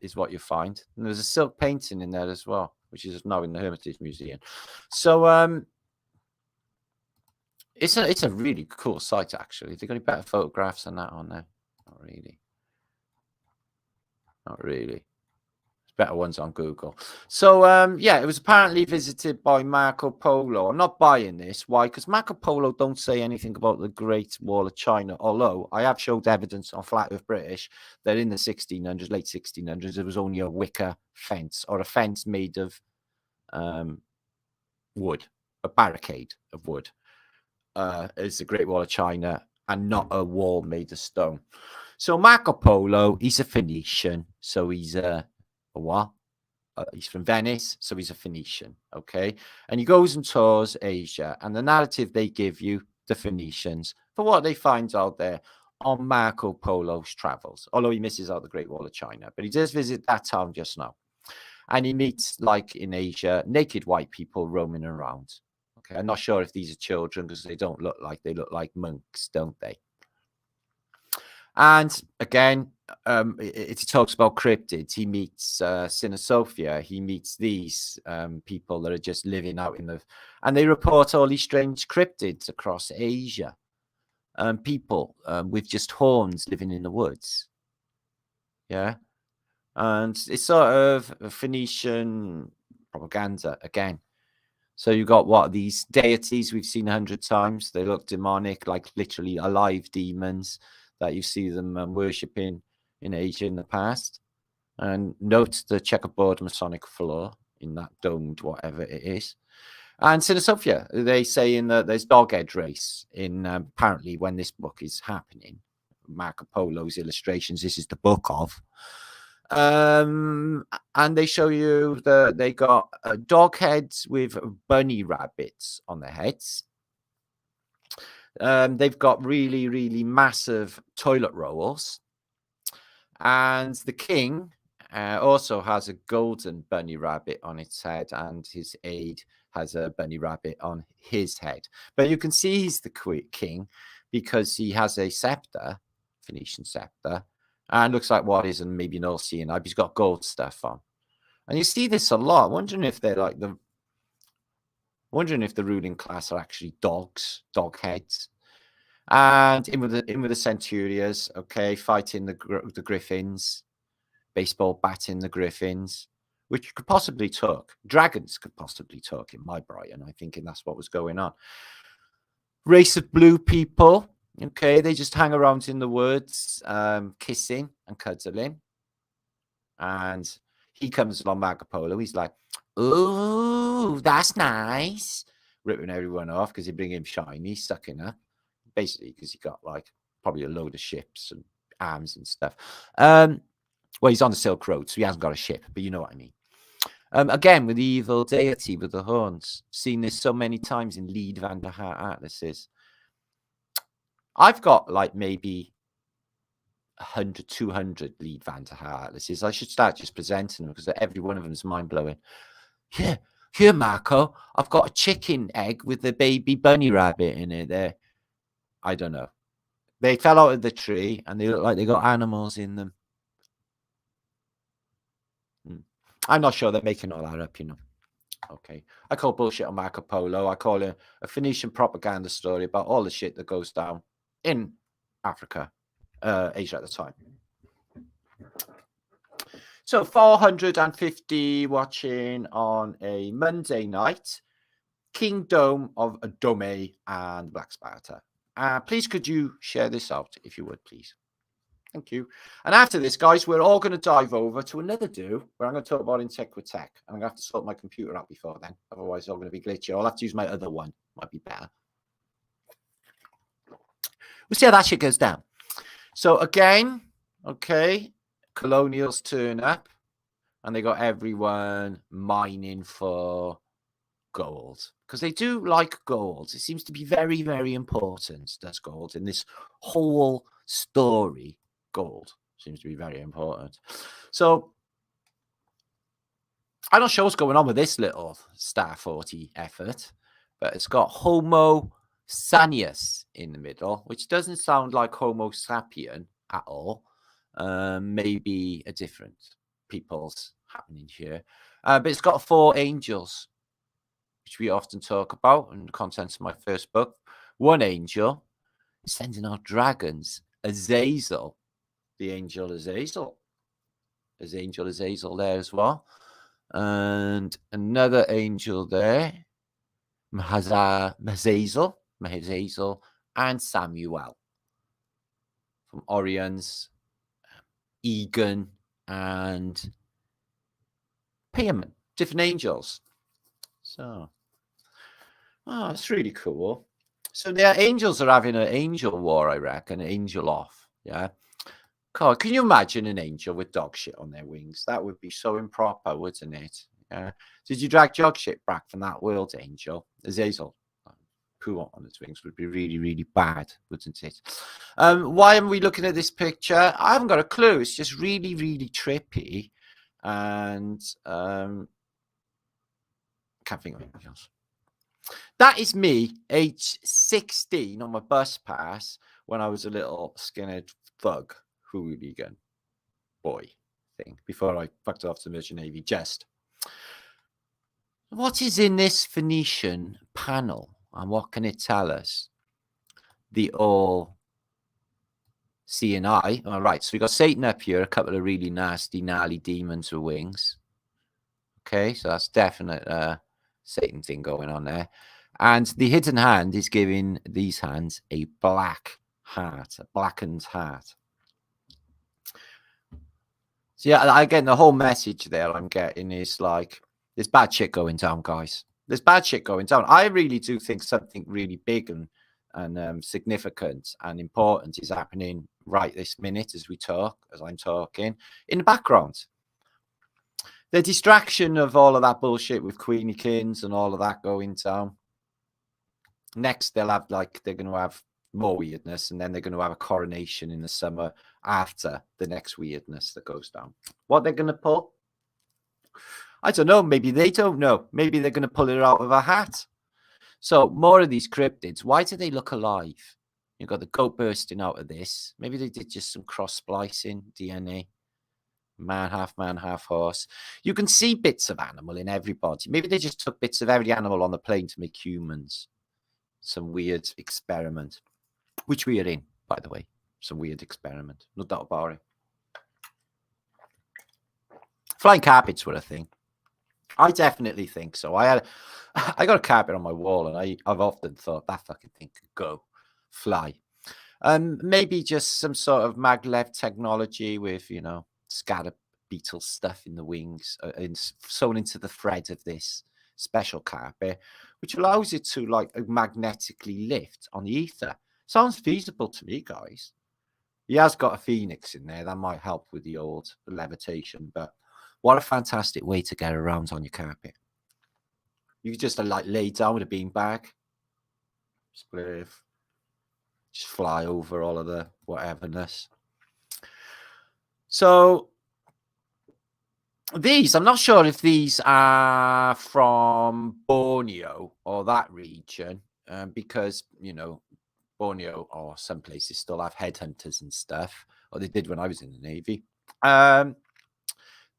is what you find. And there's a silk painting in there as well, which is now in the Hermitage Museum. So it's a really cool site, actually. They got any better photographs than that on there? Not really. Better ones on Google. So yeah, it was apparently visited by Marko Polo. I'm not buying this. Why? Because Marko Polo don't say anything about the Great Wall of China, although I have showed evidence on Flat Earth British that in the 1600s, late 1600s, there was only a wicker fence, or a fence made of wood, a barricade of wood. It's the Great Wall of China, and not a wall made of stone. So Marko Polo, he's a Phoenician. So he's a what? He's from Venice, so he's a Phoenician, okay? And he goes and tours Asia, and the narrative they give you, the Phoenicians, for what they find out there on Marko Polo's travels, although he misses out the Great Wall of China, but he does visit that town just now. And he meets, like in Asia, naked white people roaming around. Okay, I'm not sure if these are children because they don't look like, they look like monks, don't they? And again, it talks about cryptids. He meets Sinosopia. He meets these people that are just living out in the, and they report all these strange cryptids across Asia. People with just horns living in the woods. Yeah. And it's sort of a Phoenician propaganda again. So you got what, these deities we've seen 100 times. They look demonic, like literally alive demons that you see them worshipping in Asia in the past. And note the checkerboard Masonic floor in that domed whatever it is. And Sinosopia, they say in the, there's dog head race in apparently when this book is happening. Marko Polo's illustrations, this is the book of. And they show you they got dog heads with bunny rabbits on their heads. They've got really, really massive toilet rolls. And the king also has a golden bunny rabbit on its head, and his aide has a bunny rabbit on his head. But you can see he's the king because he has a scepter, Phoenician scepter, and looks like what is, and maybe an all-seeing eye. He's got gold stuff on. And you see this a lot, wondering if they're like the ruling class are actually dogs, dog heads. And in with the centurions, okay, fighting the griffins, baseball batting the griffins, which could possibly talk. Dragons could possibly talk in my Brian. I'm thinking that's what was going on. Race of blue people, okay, they just hang around in the woods, kissing and cuddling. And he comes along Marko Polo. He's like, "Ooh, that's nice," ripping everyone off because they bring him shiny, sucking up. Basically, because he got like probably a load of ships and arms and stuff. Well, he's on the Silk Road, so he hasn't got a ship, but you know what I mean. Again, with the evil deity with the horns. Seen this so many times in Lead van der Haar atlases. I've got like maybe 100, 200 Lead van der Haar atlases. I should start just presenting them because every one of them is mind-blowing. Yeah, here, Marko, I've got a chicken egg with a baby bunny rabbit in it there. I don't know. They fell out of the tree and they look like they got animals in them. I'm not sure they're making all that up, you know. Okay. I call bullshit on Marko Polo. I call it a Phoenician propaganda story about all the shit that goes down in Africa, Asia at the time. So 450 watching on a Monday night. Kingdom of Dahomey and Black Sparta. Please, could you share this out, if you would, please? Thank you. And after this, guys, we're all going to dive over to another where I'm going to talk about Antiquitech. I'm going to have to sort my computer out before then. Otherwise, it's all going to be glitchy. I'll have to use my other one. Might be better. We'll see how that shit goes down. So again, okay, colonials turn up and they got everyone mining for gold because they do like gold. It seems to be very, very important. Does gold in this whole story? Gold seems to be very important. So I'm not sure what's going on with this little Staforty effort, but it's got Homo Sanius in the middle, which doesn't sound like Homo sapien at all. Maybe a different people's happening here, but it's got 4 angels, which we often talk about in the contents of my first book. One angel is sending out dragons. Azazel, the angel Azazel. There's angel Azazel there as well. And another angel there, Mahazazel, and Samuel from Orion's, Egan, and Piaman, different angels. So, it's really cool. So their angels are having an angel war, I reckon, angel off, yeah. God, can you imagine an angel with dog shit on their wings? That would be so improper, wouldn't it? Did you drag dog shit back from that world, angel? Azazel, poo on its wings would be really, really bad, wouldn't it? Why am we looking at this picture? I haven't got a clue. It's just really, really trippy. And can't think of anything else. That is me, age 16, on my bus pass when I was a little skinhead thug hooligan boy thing before I fucked off to the Merchant Navy. Just what is in this Phoenician panel and what can it tell us? The all seeing eye. All right, so we got Satan up here, a couple of really nasty, gnarly demons with wings. Okay, so that's definite Satan thing going on there. And the hidden hand is giving these hands a black heart, a blackened heart. So yeah, again, the whole message there I'm getting is like, there's bad shit going down, guys. There's bad shit going down. I really do think something really big and significant and important is happening right this minute as we talk, as I'm talking, in the background. The distraction of all of that bullshit with Queenikins and all of that going down. Next, they'll have they're going to have more weirdness, and then they're going to have a coronation in the summer after the next weirdness that goes down. What they're going to pull? I don't know. Maybe they don't know. Maybe they're going to pull it out of a hat. So more of these cryptids, why do they look alive? You've got the goat bursting out of this. Maybe they did just some cross-splicing DNA. Man, half horse. You can see bits of animal in everybody. Maybe they just took bits of every animal on the plane to make humans. Some weird experiment, which we are in, by the way. Some weird experiment. No doubt about it. Flying carpets were a thing. I definitely think so. I got a carpet on my wall, and I've often thought that fucking thing could go fly. Maybe just some sort of maglev technology with, you know, scatter beetle stuff in the wings, sewn into the thread of this special carpet, which allows it to like magnetically lift on the ether. Sounds feasible to me, guys. He has got a phoenix in there that might help with the old levitation, but what a fantastic way to get around on your carpet. You just like lay down with a beanbag, spliff, just fly over all of the whateverness. So these, I'm not sure if these are from Borneo or that region, because, you know, Borneo or some places still have headhunters and stuff, or they did when I was in the Navy.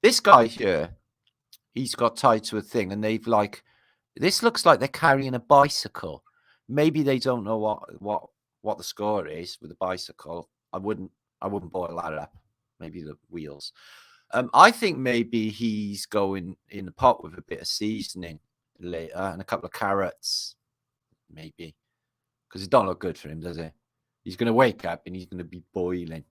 This guy here, he's got tied to a thing, and they've like, this looks like they're carrying a bicycle. Maybe they don't know what the score is with the bicycle. I wouldn't boil that up. Maybe the wheels. I think maybe he's going in the pot with a bit of seasoning later and a couple of carrots, maybe, because it don't look good for him, does it? He's going to wake up and he's going to be boiling.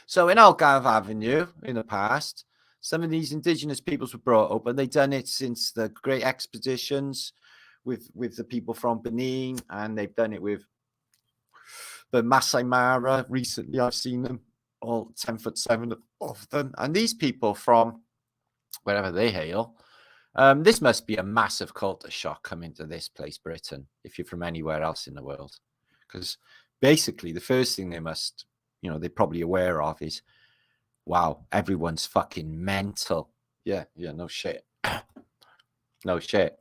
So in Algarve Avenue, in the past, some of these indigenous peoples were brought up, and they've done it since the great expeditions with the people from Benin, and they've done it with the Masai Mara. Recently, I've seen them all 10'7" of them, and these people from wherever they hail, this must be a massive culture shock coming to this place, Britain, if you're from anywhere else in the world, because basically the first thing they must, you know, they're probably aware of is, wow, everyone's fucking mental. Yeah, no shit. No shit.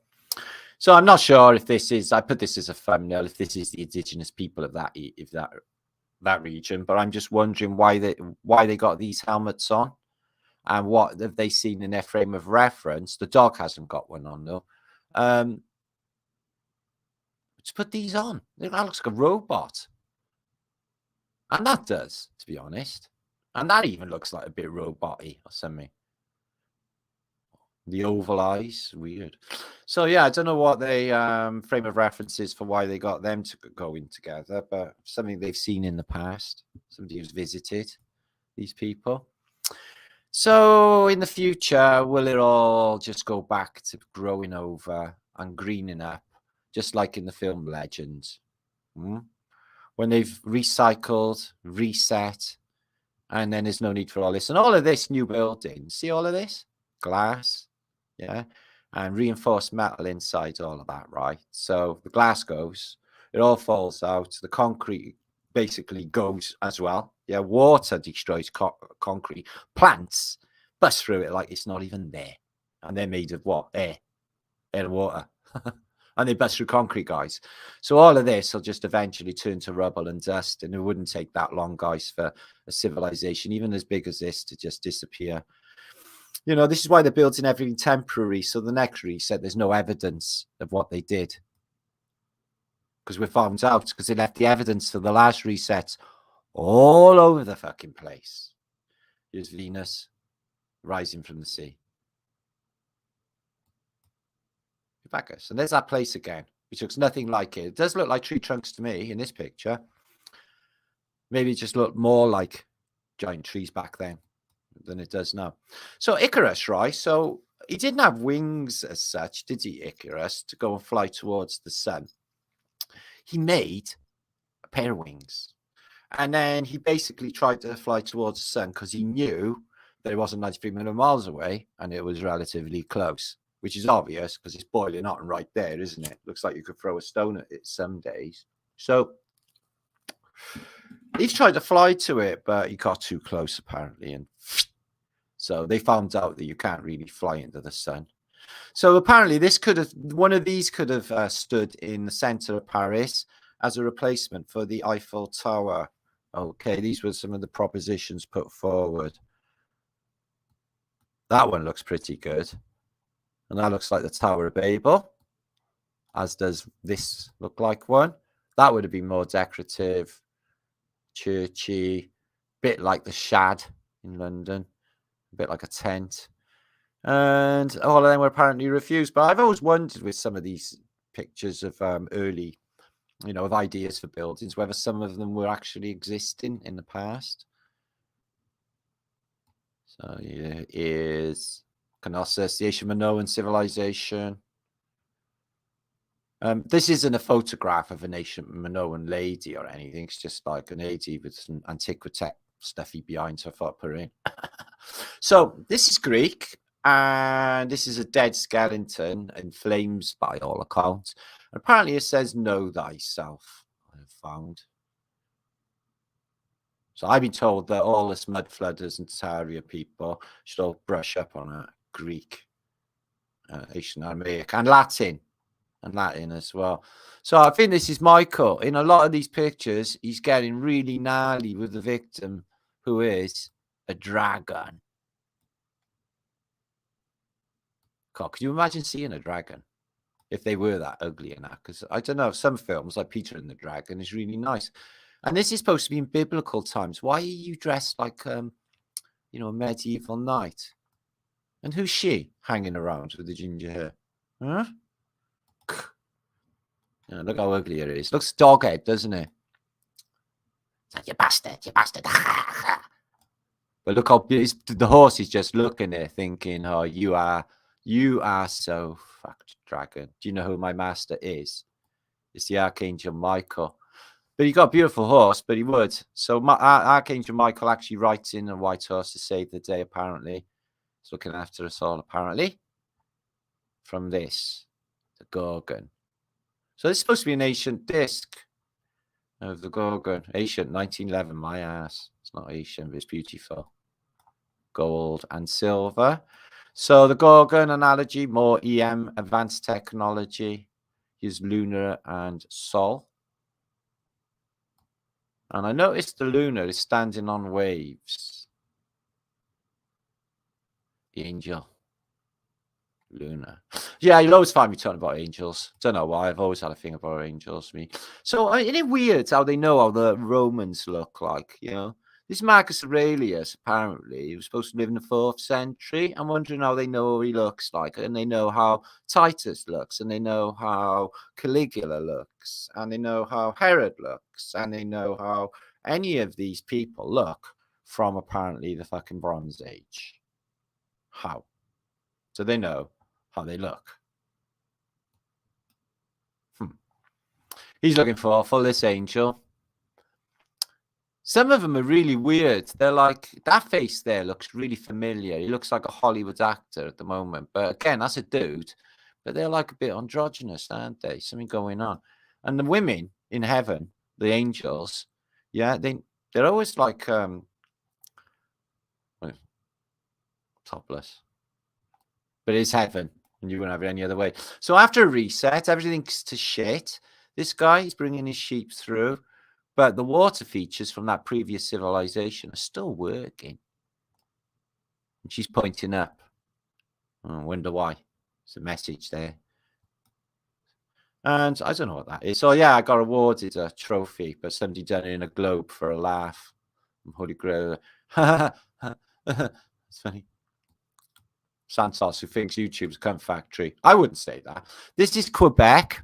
So I'm not sure if this is, I put this as a thumbnail, if this is the indigenous people of that region, but I'm just wondering why they got these helmets on, and what have they seen in their frame of reference. The dog hasn't got one on though. Let's put these on. That looks like a robot, and that does, to be honest, and that even looks like a bit robot-y or something. The oval eyes, weird. So yeah, I don't know what they frame of reference is for why they got them to go in together, but something they've seen in the past. Somebody who's visited these people. So in the future, will it all just go back to growing over and greening up, just like in the film Legends? When they've recycled, reset, And then there's no need for all this. And all of this new building, see all of this? Glass, yeah, and reinforced metal inside all of that, right? So the glass goes, it all falls out. The concrete basically goes as well. Yeah, water destroys concrete. Plants bust through it like it's not even there. And they're made of what? Air and water. And they bust through concrete, guys. So all of this will just eventually turn to rubble and dust. And it wouldn't take that long, guys, for a civilization, even as big as this, to just disappear. You know, this is why they're building everything temporary. So the next reset, there's no evidence of what they did. Because we found out, because they left the evidence for the last resets all over the fucking place. Here's Venus rising from the sea. Bacchus. And there's that place again, which looks nothing like it. It does look like tree trunks to me in this picture. Maybe it just looked more like giant trees back then than it does now. So Icarus, right? So he didn't have wings as such, did he, Icarus, to go and fly towards the sun? He made a pair of wings. And then he basically tried to fly towards the sun because he knew that it wasn't 93 million miles away and it was relatively close. Which is obvious because it's boiling hot and right there, isn't it? Looks like you could throw a stone at it some days. So he's tried to fly to it, but he got too close apparently. And so they found out that you can't really fly into the sun. So apparently one of these could have stood in the center of Paris as a replacement for the Eiffel Tower. Okay, these were some of the propositions put forward. That one looks pretty good. And that looks like the Tower of Babel, as does this look like one. That would have been more decorative, churchy, bit like the Shad in London, a bit like a tent. And all of them were apparently refused. But I've always wondered with some of these pictures of early, you know, of ideas for buildings, whether some of them were actually existing in the past. So here is Knossos, the ancient Minoan civilization. This isn't a photograph of an ancient Minoan lady or anything. It's just like an lady with some antiquitech stuffy behind, so I thought I'd put her in. So this is Greek, and this is a dead skeleton in flames by all accounts. And apparently it says, "Know thyself," I have found. So I've been told that all us mud flooders and Tartaria people should all brush up on a Greek, Asian, Aramaic, and Latin as well. So I think this is Michael. In a lot of these pictures, he's getting really gnarly with the victim, who is a dragon. God, could you imagine seeing a dragon if they were that ugly and that? Because I don't know, some films like Peter and the Dragon is really nice. And this is supposed to be in biblical times. Why are you dressed like, you know, a medieval knight? And who's she hanging around with the ginger hair? Huh? Yeah, look how ugly it is. Looks dog-head, doesn't it? It's like, you bastard, you bastard. But look how the horse is just looking there thinking, oh, you are so fucked, dragon. Do you know who my master is? It's the Archangel Michael. But he got a beautiful horse, but he would. So Archangel Michael actually rides in a white horse to save the day, apparently. He's looking after us all, apparently. From this, the Gorgon. So this is supposed to be an ancient disc of the Gorgon. Ancient, 1911, my ass. It's not ancient, but it's beautiful. Gold and silver. So the Gorgon analogy, more EM, advanced technology. Here's Lunar and Sol. And I noticed the Lunar is standing on waves. Angel. Luna. Yeah, you'll always find me talking about angels. Don't know why. I've always had a thing about angels. Me. So isn't it weird how they know how the Romans look like, you know? This Marcus Aurelius, apparently, he was supposed to live in the 4th century. I'm wondering how they know what he looks like. And they know how Titus looks. And they know how Caligula looks. And they know how Herod looks. And they know how any of these people look from apparently the fucking Bronze Age. How? So they know how they look. He's looking for this angel. Some of them are really weird. They're like, that face there looks really familiar. He looks like a Hollywood actor at the moment. But again, that's a dude. But they're like a bit androgynous, aren't they? Something going on. And the women in heaven, the angels, yeah, they're always like topless. But it's heaven, and you wouldn't have it any other way. So after a reset, everything's to shit. This guy is bringing his sheep through. But the water features from that previous civilization are still working. And she's pointing up. I wonder why. There's a message there. And I don't know what that is. So, yeah, I got awarded a trophy, but somebody done it in a globe for a laugh. I'm Holy Grail. It's funny. Santos, who thinks YouTube's a cunt factory. I wouldn't say that. This is Quebec.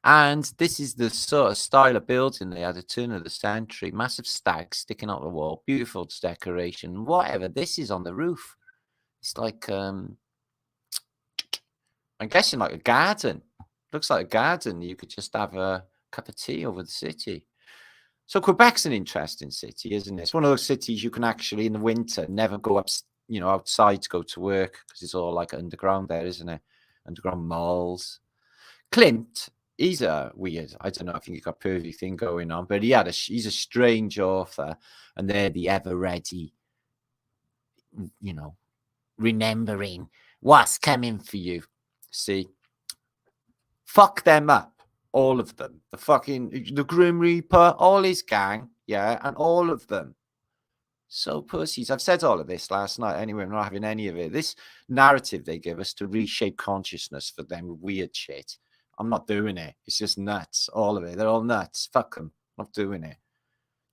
And this is the sort of style of building they had at the turn of the century. Massive stags sticking out the wall. Beautiful decoration. Whatever. This is on the roof. It's like, I'm guessing like a garden. Looks like a garden. You could just have a cup of tea over the city. So Quebec's an interesting city, isn't it? It's one of those cities you can actually, in the winter, never go up, outside to go to work because it's all like underground there, isn't it? Underground malls. Clint. He's a weird, I don't know, I think he's got a pervy thing going on, but he's a strange author, and they're the ever ready, remembering what's coming for you. See, fuck them up, all of them. The Grim Reaper, all his gang, yeah, and all of them. So pussies. I've said all of this last night. Anyway, I'm not having any of it. This narrative they give us to reshape consciousness for them weird shit. I'm not doing it. It's just nuts. All of it. They're all nuts. Fuck them. I'm not doing it.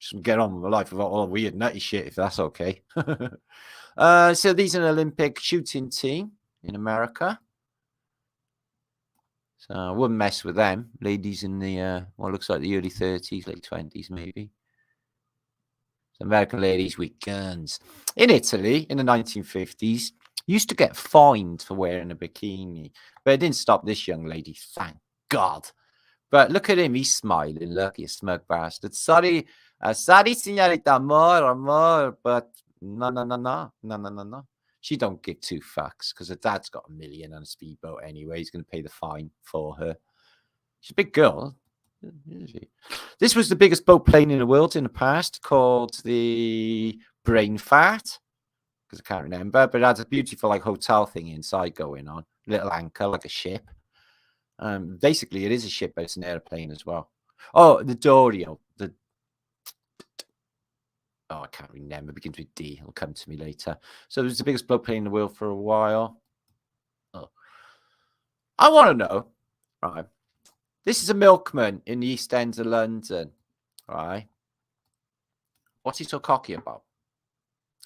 Just get on with my life without all the weird nutty shit, if that's okay. So these are an Olympic shooting team in America. So I wouldn't mess with them. Ladies in the, what looks like the early 30s, late 20s maybe. So American ladies with guns. In Italy, in the 1950s, used to get fined for wearing a bikini. But it didn't stop this young lady, thank God. But look at him, he's smiling. Look, you smug bastard. Sorry, signorita, amor, but no. She don't give two fucks because her dad's got $1 million on a speedboat anyway. He's going to pay the fine for her. She's a big girl. This was the biggest boat plane in the world in the past, called the Brain Fart. I can't remember, but it has a beautiful like hotel thing inside going on. Little anchor, like a ship. Basically, it is a ship, but it's an airplane as well. Oh, the Dorio. I can't remember. It begins with D. It'll come to me later. So it was the biggest boat plane in the world for a while. Oh, I want to know. Right. This is a milkman in the East End of London. Right. What's he so cocky about?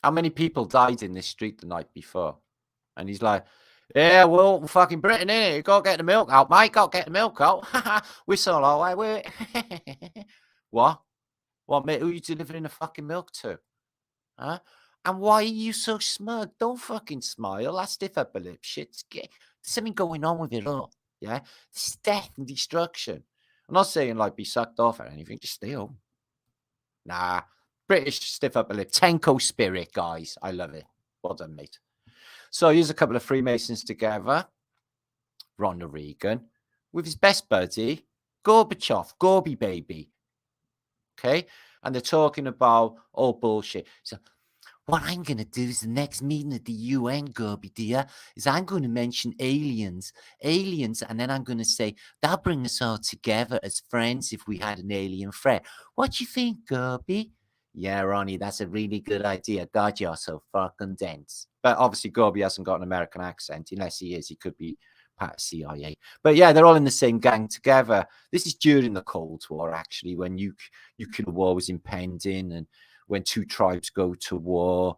How many people died in this street the night before? And he's like, yeah, well, fucking Britain, innit? You got to get the milk out, mate. Got to get the milk out. Whistle all way. What? What, mate? Who are you delivering the fucking milk to? Huh? And why are you so smug? Don't fucking smile. That's stiff upper lip shit. There's something going on with it all. Yeah? This is death and destruction. I'm not saying, like, be sucked off or anything. Just stay home. Nah. British stiff upper lip. Tenko spirit, guys. I love it. Well done, mate. So here's a couple of Freemasons together. Ronald Reagan with his best buddy, Gorbachev, Gorby baby. Okay? And they're talking about all bullshit. So what I'm going to do is the next meeting at the UN, Gorby dear, is I'm going to mention aliens, and then I'm going to say, that'll bring us all together as friends if we had an alien threat. What do you think, Gorby? Yeah, Ronnie, that's a really good idea. God, you're so fucking dense. But obviously, Gorby hasn't got an American accent. Unless he is, he could be part of CIA. But yeah, they're all in the same gang together. This is during the Cold War, actually, when nuclear war was impending and when two tribes go to war.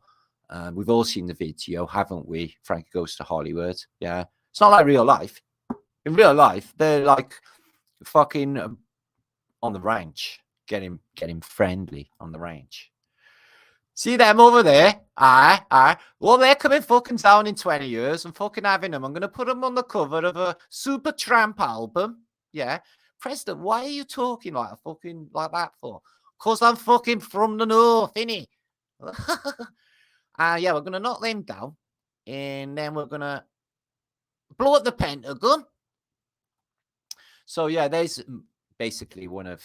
We've all seen the video, haven't we? Frankie Goes to Hollywood. Yeah. It's not like real life. In real life, they're like fucking on the ranch. Getting friendly on the range. See them over there? Aye. Well, they're coming fucking down in 20 years. I'm fucking having them. I'm going to put them on the cover of a Super Tramp album. Yeah. President, why are you talking like that for? Because I'm fucking from the north, innit? Yeah, we're going to knock them down. And then we're going to blow up the Pentagon. So, yeah, there's basically one of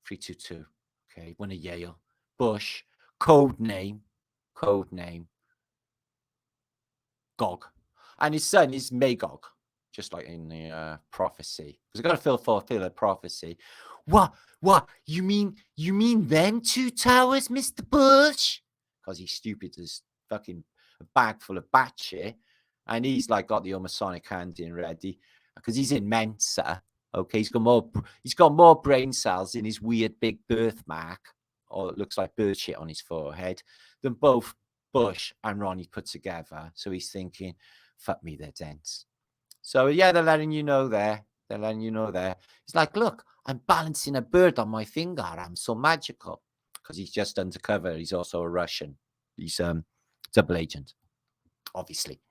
322. Okay, one of Yale. Bush. Code name. Gog. And his son is Magog. Just like in the prophecy. Because I've got to fulfill a prophecy. What? You mean them two towers, Mr. Bush? Because he's stupid as fucking a bag full of batshit. And he's like got the Masonic hand in ready. Because he's in Mensa. Okay, he's got more brain cells in his weird big birthmark, or it looks like bird shit on his forehead, than both Bush and Ronnie put together. So he's thinking, fuck me, they're dense. So yeah, they're letting you know there. He's like, look, I'm balancing a bird on my finger. I'm so magical. Because he's just undercover. He's also a Russian. He's double agent, obviously.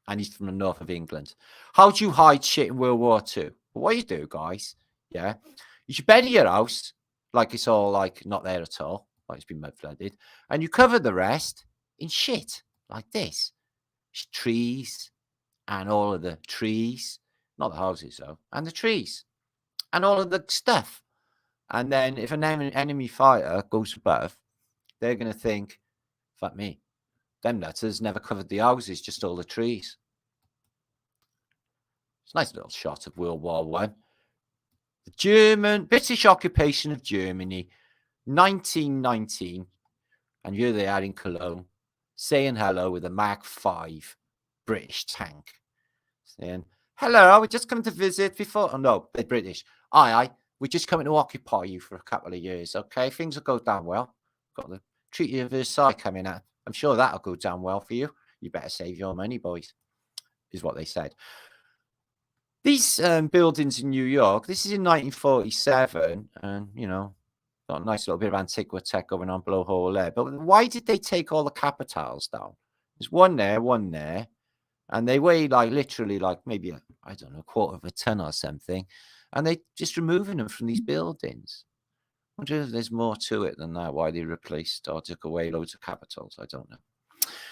And he's from the north of England. How do you hide shit in World War II? Well, what you do, guys, yeah, you should bury your house like it's all like not there at all, like it's been mud flooded, and you cover the rest in shit like this. Trees and all of the trees, not the houses though, and the trees and all of the stuff. And then if an enemy fighter goes above, they're going to think, fuck me, them nutters never covered the houses, just all the trees. It's a nice little shot of World War I. The British occupation of Germany, 1919. And here they are in Cologne, saying hello with a Mark V British tank. Saying, hello, we're just coming to visit before. Oh, no, they're British. Aye, we're just coming to occupy you for a couple of years, okay? Things will go down well. Got the Treaty of Versailles coming out. I'm sure that'll go down well for you. You better save your money, boys, is what they said. These buildings in New York, this is in 1947, and, you know, got a nice little bit of antiquitech going on blowhole there. But why did they take all the capitals down? There's one there, and they weigh like literally like maybe, I don't know, a quarter of a ton or something, and they just removing them from these buildings. I wonder if there's more to it than that, why they replaced or took away loads of capitals. I don't know.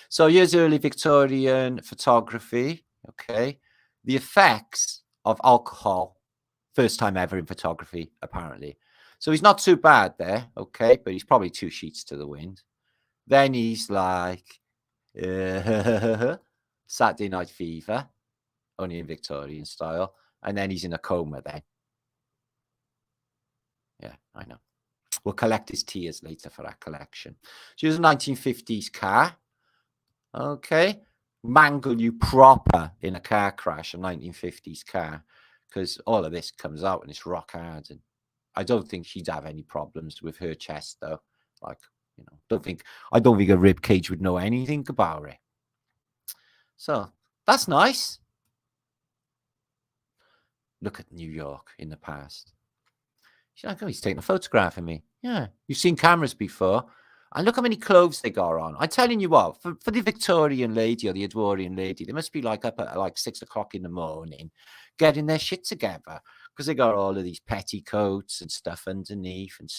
So here's early Victorian photography, okay? The effects of alcohol, first time ever in photography, apparently. So he's not too bad there, okay? But he's probably 2 sheets to the wind. Then he's like, Saturday Night Fever, only in Victorian style. And then he's in a coma then. Yeah, I know. We'll collect his tears later for our collection. So here's a 1950s car. Okay. Mangle you proper in a car crash, a 1950s car, because all of this comes out and it's rock hard. And I don't think she'd have any problems with her chest, though. Like, you know, I don't think a rib cage would know anything about it. So that's nice. Look at New York in the past. She's like, oh, he's taking a photograph of me. Yeah, you've seen cameras before. And look how many clothes they got on. I'm telling you what, for the Victorian lady or the Edwardian lady, they must be like up at like 6 o'clock in the morning, getting their shit together. Because they got all of these petticoats and stuff underneath. And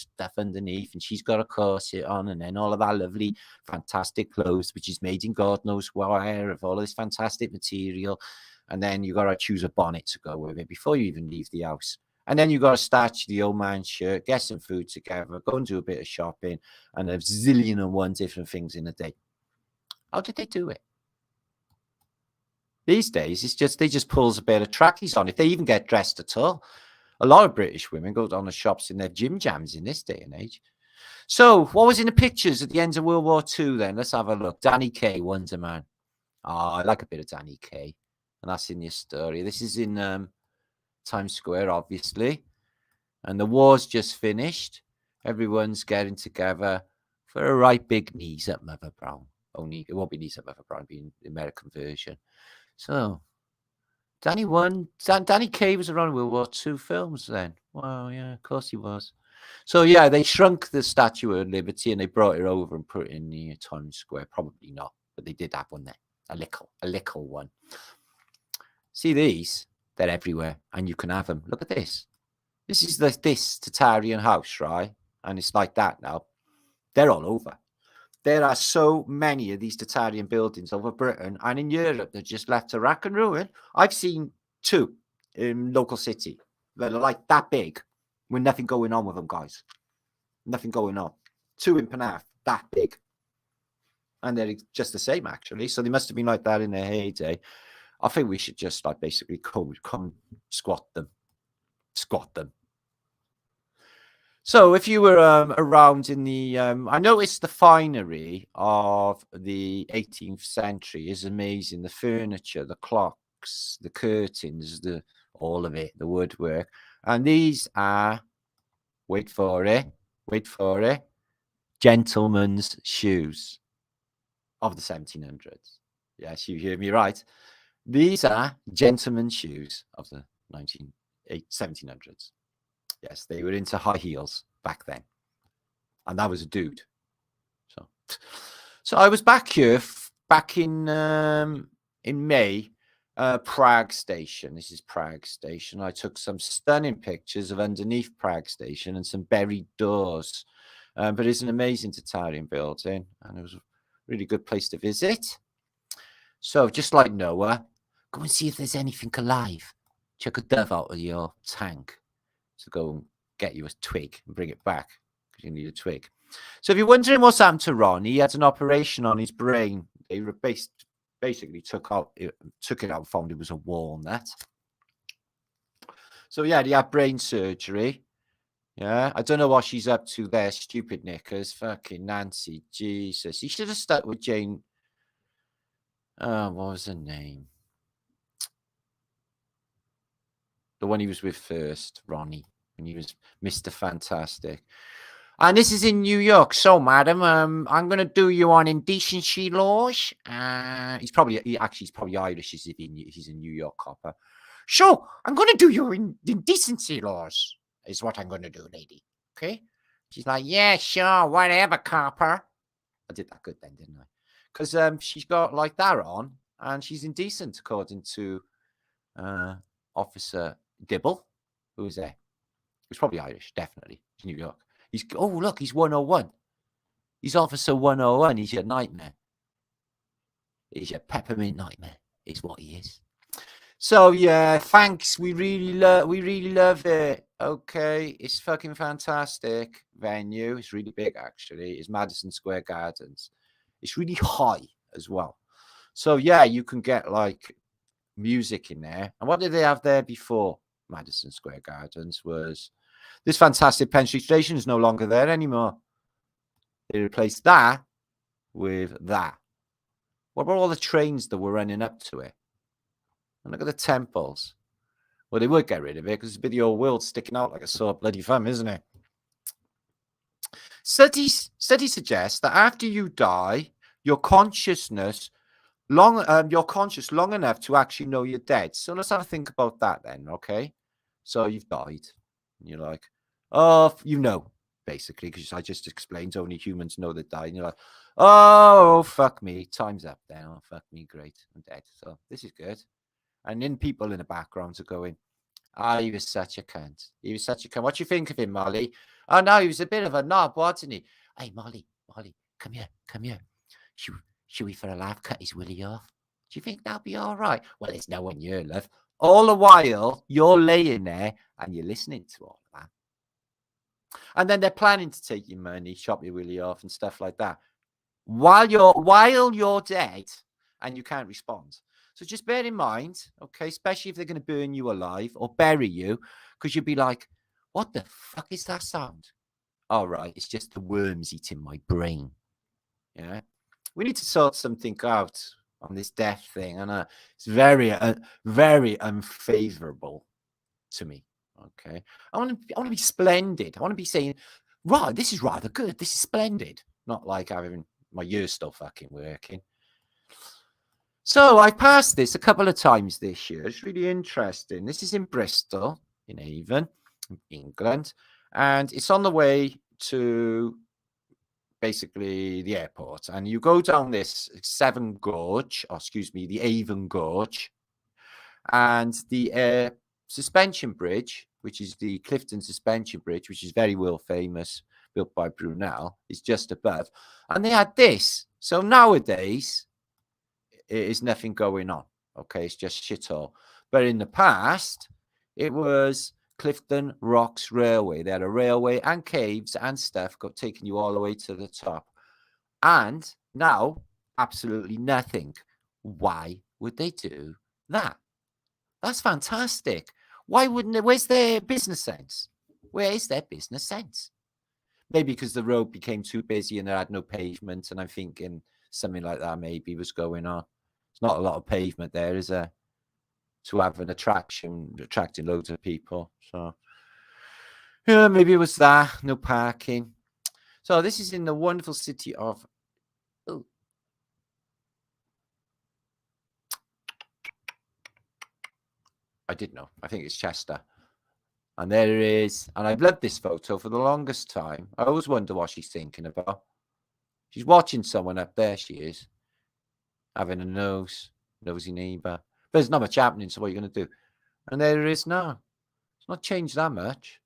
she's got a corset on, and then all of that lovely, fantastic clothes, which is made in God knows where, of all of this fantastic material. And then you got to choose a bonnet to go with it before you even leave the house. And then you got to starch the old man's shirt, get some food together, go and do a bit of shopping, and a zillion and one different things in a day. How did they do it? These days, it's just they just pulls a pair of trackies on, if they even get dressed at all. A lot of British women go down the shops in their gym jams in this day and age. So, what was in the pictures at the end of World War II then? Let's have a look. Danny Kaye, Wonder Man. Oh, I like a bit of Danny Kaye. And that's in your story. This is in Times Square, obviously. And the war's just finished. Everyone's getting together for a right big knees up Mother Brown. Only, it won't be knees up Mother Brown, it'll be the American version. So, Danny Kaye was around World War II films then. Wow, yeah, of course he was. So, yeah, they shrunk the Statue of Liberty and they brought it over and put it in the Times Square. Probably not, but they did have one there. A little one. See these? They're everywhere and you can have them. Look at this. This is this Tartarian house, right? And it's like that now. They're all over. There are so many of these Tartarian buildings over Britain and in Europe that just left to rack and ruin. I've seen 2 in local city that are like that big with nothing going on with them, guys. Nothing going on. 2 in Penarth, that big. And they're just the same, actually. So they must have been like that in their heyday. I think we should just like basically come squat them. Squat them. So if you were around in the, I noticed the finery of the 18th century is amazing. The furniture, the clocks, the curtains, all of it, the woodwork. And these are, wait for it, gentlemen's shoes of the 1700s. Yes, you hear me right. These are gentlemen's shoes of the 1700s. Yes, they were into high heels back then. And that was a dude. So I was back here back in May, Prague Station. This is Prague Station. I took some stunning pictures of underneath Prague Station and some buried doors. But it's an amazing Tartarian building, and it was a really good place to visit. So just like Noah, go and see if there's anything alive. Chuck a dove out of your tank. So go and get you a twig and bring it back because you need a twig. So if you're wondering what's happened to Ron, he had an operation on his brain. They basically took it out, found it was a walnut. So yeah, he had brain surgery. Yeah, I don't know what she's up to there. Stupid knickers, fucking Nancy, Jesus. He should have stuck with Jane. What was her name? The one he was with first, Ronnie, when he was Mr. Fantastic. And this is in New York. So, madam, I'm going to do you on indecency laws. He's probably Irish. He's a New York copper. So, I'm going to do you in indecency laws, is what I'm going to do, lady. Okay? She's like, yeah, sure, whatever, copper. I did that good then, didn't I? Because she's got like that on, and she's indecent, according to Officer Dibble. Who was there? He's probably Irish, definitely. He's New York. Look, he's 101. He's Officer 101. He's your nightmare. He's your peppermint nightmare, is what he is. So yeah, thanks. We really love it. Okay, it's fucking fantastic venue. It's really big, actually. It's Madison Square Gardens. It's really high as well. So yeah, you can get like music in there. And what did they have there before Madison Square Gardens was this fantastic Penn Street Station is no longer there anymore. They replaced that with that. What about all the trains that were running up to it? And look at the temples. Well, they would get rid of it because it's a bit of the old world sticking out like a sore bloody thumb, isn't it? Studies suggest that after you die, you're conscious long enough to actually know you're dead. So let's have a think about that then, okay? So you've died. And you're like, oh, basically, because I just explained only humans know they die. And you're like, oh, fuck me. Time's up then. Oh, fuck me. Great. I'm dead. So this is good. And then people in the background are going, he was such a cunt. He was such a cunt. What do you think of him, Molly? Oh, no, he was a bit of a knob, wasn't he? Hey, Molly, come here. Should we, for a laugh, cut his willy off? Do you think that'll be all right? Well, it's no one here, love. All the while, you're laying there and you're listening to all of that. And then they're planning to take your money, chop your willy off and stuff like that. While you're dead and you can't respond. So just bear in mind, okay, especially if they're going to burn you alive or bury you, because you'd be like, what the fuck is that sound? All right, it's just the worms eating my brain. Yeah. We need to sort something out on this death thing. And it's very, very unfavorable to me. Okay. I want to be splendid. I want to be saying, right, this is rather good. This is splendid. Not like having my ears still fucking working. So I passed this a couple of times this year. It's really interesting. This is in Bristol, in Avon, England. And it's on the way to basically the airport. And you go down this the Avon Gorge. And the suspension bridge, which is the Clifton suspension bridge, which is very world famous, built by Brunel, is just above. And they had this. So nowadays, it is nothing going on. Okay, it's just shit all. But in the past, it was Clifton Rocks Railway. They had a railway and caves and stuff taking you all the way to the top. And now, absolutely nothing. Why would they do that? That's fantastic. Why wouldn't it? Where's their business sense? Where is their business sense? Maybe because the road became too busy and they had no pavement. And I'm thinking something like that maybe was going on. There's not a lot of pavement there, is there? To have an attracting loads of people. So, yeah, maybe it was that. No parking. So this is in the wonderful city of... Oh. I did know. I think it's Chester. And there it is. And I've loved this photo for the longest time. I always wonder what she's thinking about. She's watching someone up there, she is. Having a nosy neighbour. But there's not much happening, so what are you going to do? And there it is now. It's not changed that much.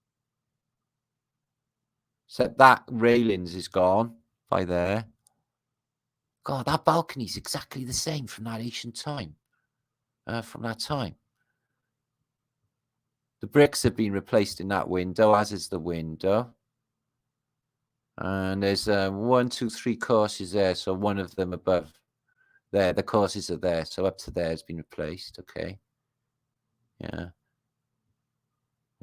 Except that railings is gone by there. God, that balcony is exactly the same from that ancient time. From that time. The bricks have been replaced in that window, as is the window. And there's 1, 2, 3 courses there. So one of them above there. The courses are there. So up to there has been replaced. Okay. Yeah.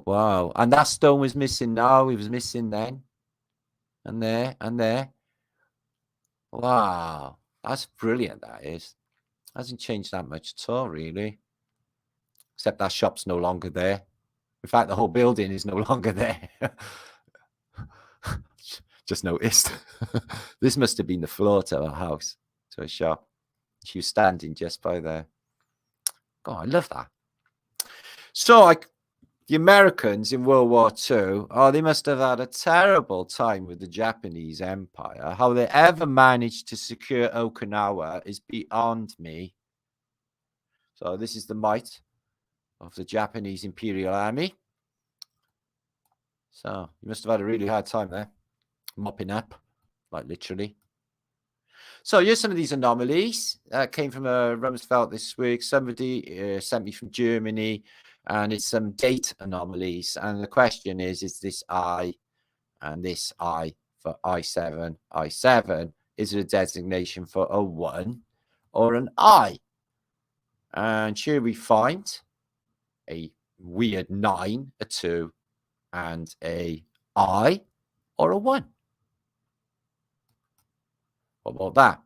Wow. And that stone was missing now. It was missing then. And there. And there. Wow. That's brilliant, that is. Hasn't changed that much at all, really. Except that shop's no longer there. In fact, the whole building is no longer there. Just noticed. This must have been the floor to a house, to a shop. She was standing just by there. God, I love that. So, the Americans in World War II, they must have had a terrible time with the Japanese Empire. How they ever managed to secure Okinawa is beyond me. So, this is the might of the Japanese Imperial Army. So, you must have had a really hard time there. Mopping up, like literally. So here's some of these anomalies. Came from Rumsfeld this week. Somebody sent me from Germany, and it's some date anomalies. And the question is this I and this I for I7, I7, is it a designation for a 1 or an I? And here we find a weird 9, a 2, and a I or a 1. What about that?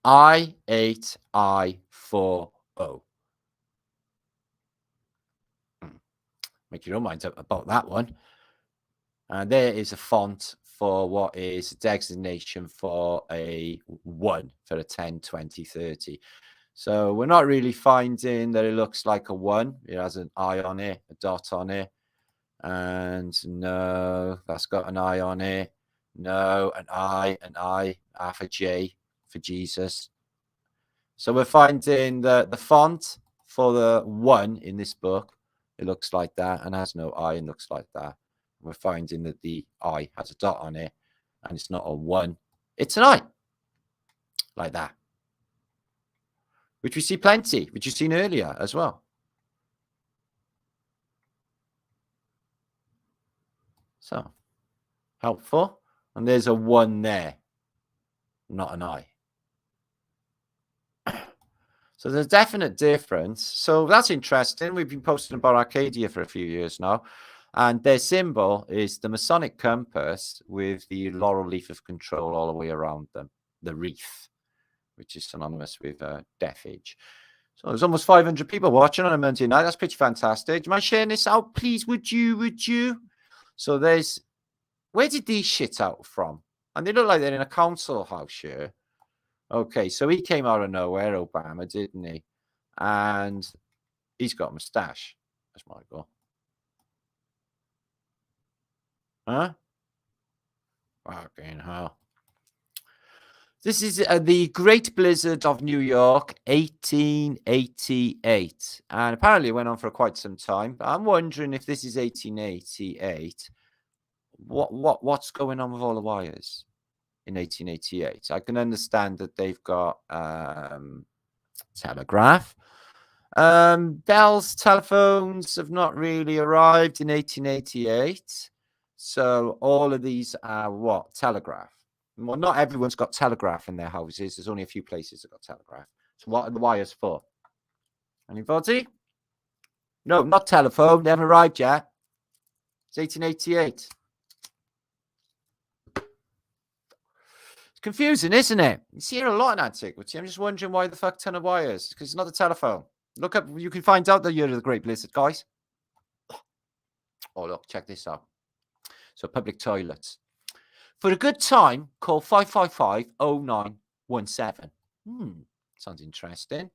I8, I4, O. Make your own minds up about that one. And there is a font for what is a designation for a 1 for a 10, 20, 30. So we're not really finding that it looks like a 1. It has an I on it, a dot on it. And no, that's got an I on it. No, an I, half a J for Jesus. So we're finding the font for the 1 in this book. It looks like that and has no I and looks like that. We're finding that the I has a dot on it and it's not a 1. It's an I. Like that. Which we see plenty, which you've seen earlier as well. So, helpful. And there's a 1 there, not an I. So there's a definite difference. So that's interesting. We've been posting about Arcadia for a few years now. And their symbol is the Masonic compass with the laurel leaf of control all the way around them, the wreath, which is synonymous with Death Age. So there's almost 500 people watching on a Monday night. That's pretty fantastic. Do you mind sharing this out, please? Would you? So there's... Where did these shit out from? And they look like they're in a council house here. Okay, so he came out of nowhere, Obama, didn't he? And he's got a moustache. That's Michael. Huh? Fucking hell. This is the Great Blizzard of New York, 1888. And apparently it went on for quite some time. But I'm wondering if this is 1888. What's going on with all the wires in 1888? I can understand that they've got telegraph. Bell's telephones have not really arrived in 1888. So all of these are what? Telegraph. Well, not everyone's got telegraph in their houses. There's only a few places that got telegraph. So what are the wires for? Anybody? No, not telephone. They haven't arrived yet. It's 1888. It's confusing, isn't it? You see here a lot in antiquity. I'm just wondering why the fuck ton of wires. Because it's not a telephone. Look up. You can find out the year of the Great Blizzard, guys. Oh, look. Check this out. So public toilets. For a good time, call 555-0917. Sounds interesting.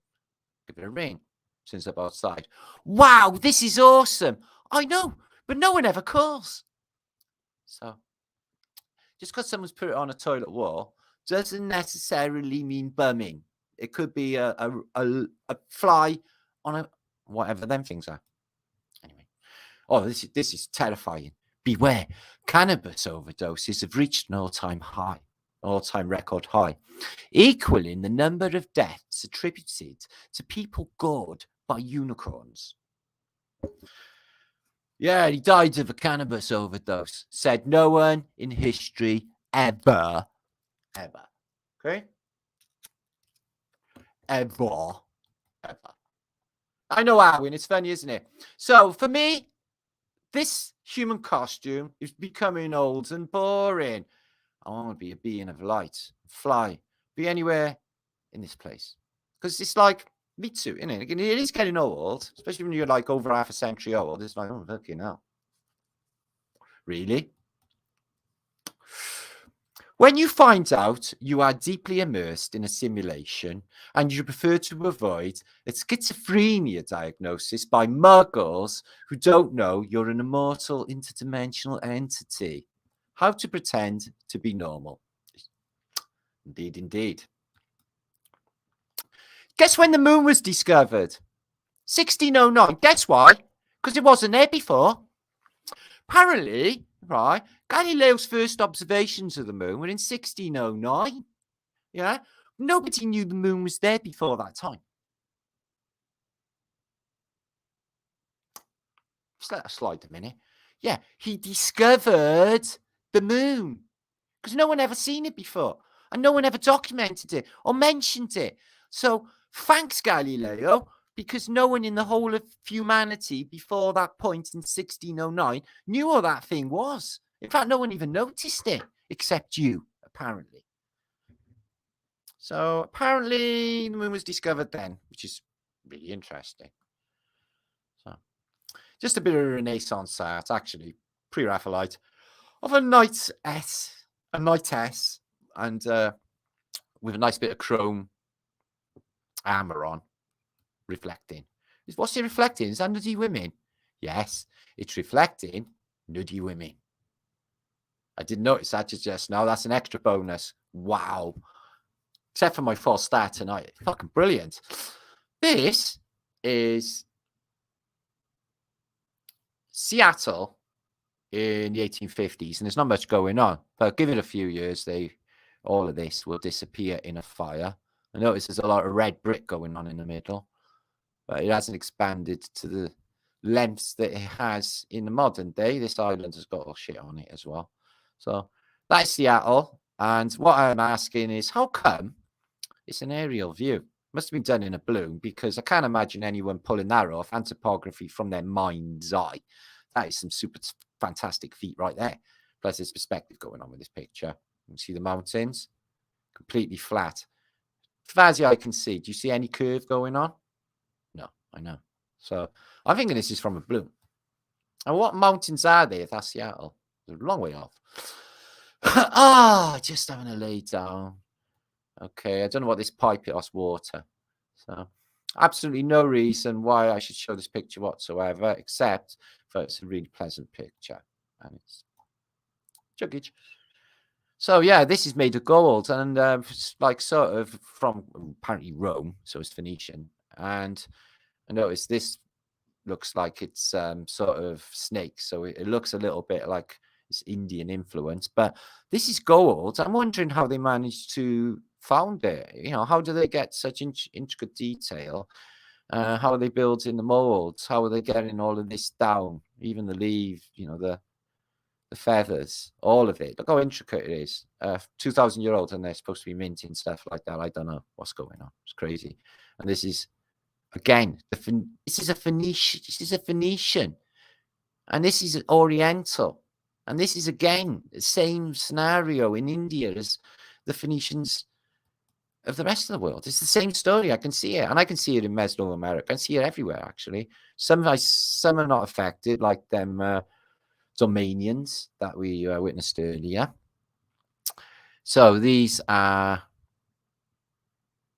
Give it a ring. Since I'm outside. Wow, this is awesome. I know, but no one ever calls. So, just because someone's put it on a toilet wall doesn't necessarily mean bumming. It could be a fly on a whatever them things are. Anyway, oh, this is terrifying. Beware, cannabis overdoses have reached an all-time record high, equaling the number of deaths attributed to people gored by unicorns. Yeah, he died of a cannabis overdose, said no one in history ever. Okay? Ever. I know, Alwyn, it's funny, isn't it? So, for me, this human costume is becoming old and boring. I want to be a being of light, fly, be anywhere in this place. Because it's like, me too, isn't it? It is getting old, especially when you're like over half a century old. It's like, oh, fucking hell. Really? When you find out you are deeply immersed in a simulation and you prefer to avoid a schizophrenia diagnosis by muggles who don't know you're an immortal interdimensional entity, how to pretend to be normal. Indeed, indeed. Guess when the moon was discovered? 1609. Guess why? Because it wasn't there before. Apparently, right, Galileo's first observations of the moon were in 1609. Yeah, nobody knew the moon was there before that time. Just let us slide a minute. Yeah, he discovered the moon because no one ever seen it before and no one ever documented it or mentioned it. So thanks, Galileo, because no one in the whole of humanity before that point in 1609 knew what that thing was. In fact, no one even noticed it except you, apparently. So apparently the moon was discovered then, which is really interesting. So just a bit of a Renaissance art, actually, pre-Raphaelite, of a knightess, and with a nice bit of chrome armor on, reflecting. What's it reflecting? Is that nuddy women? Yes, it's reflecting nuddy women. I didn't notice that just now. That's an extra bonus. Wow. Except for my false start tonight. Fucking brilliant. This is Seattle in the 1850s, and there's not much going on. But give it a few years, all of this will disappear in a fire. I notice there's a lot of red brick going on in the middle, but it hasn't expanded to the lengths that it has in the modern day. This island has got all shit on it as well. So that's Seattle. And what I'm asking is, how come it's an aerial view? Must have been done in a balloon, because I can't imagine anyone pulling that off. And topography from their mind's eye. That is some super fantastic feat right there. Plus there's perspective going on with this picture. You can see the mountains completely flat. As far as the eye can see, do you see any curve going on? No, I know. So I'm thinking this is from a balloon. And what mountains are they if that's Seattle? They're a long way off. Just having a lay down. Okay, I don't know what this pipe is, water. So absolutely no reason why I should show this picture whatsoever, except for it's a really pleasant picture. And it's chuggage. So yeah, this is made of gold, and like sort of from apparently Rome, so it's Phoenician. And I notice this looks like it's sort of snake, so it looks a little bit like it's Indian influence. But this is gold. I'm wondering how they managed to found it. You know, how do they get such intricate detail? How are they building the molds? How are they getting all of this down? Even the leaf, you know, the feathers, all of it. Look how intricate it is. 2,000-year-old, and they're supposed to be minting stuff like that. I don't know what's going on. It's crazy. And this is again, this is a Phoenician. This is a Phoenician, and this is Oriental, and this is again the same scenario in India as the Phoenicians of the rest of the world. It's the same story. I can see it, and I can see it in Mesoamerica. I can see it everywhere, actually. Some are not affected, like them Domanians that we witnessed earlier. So these are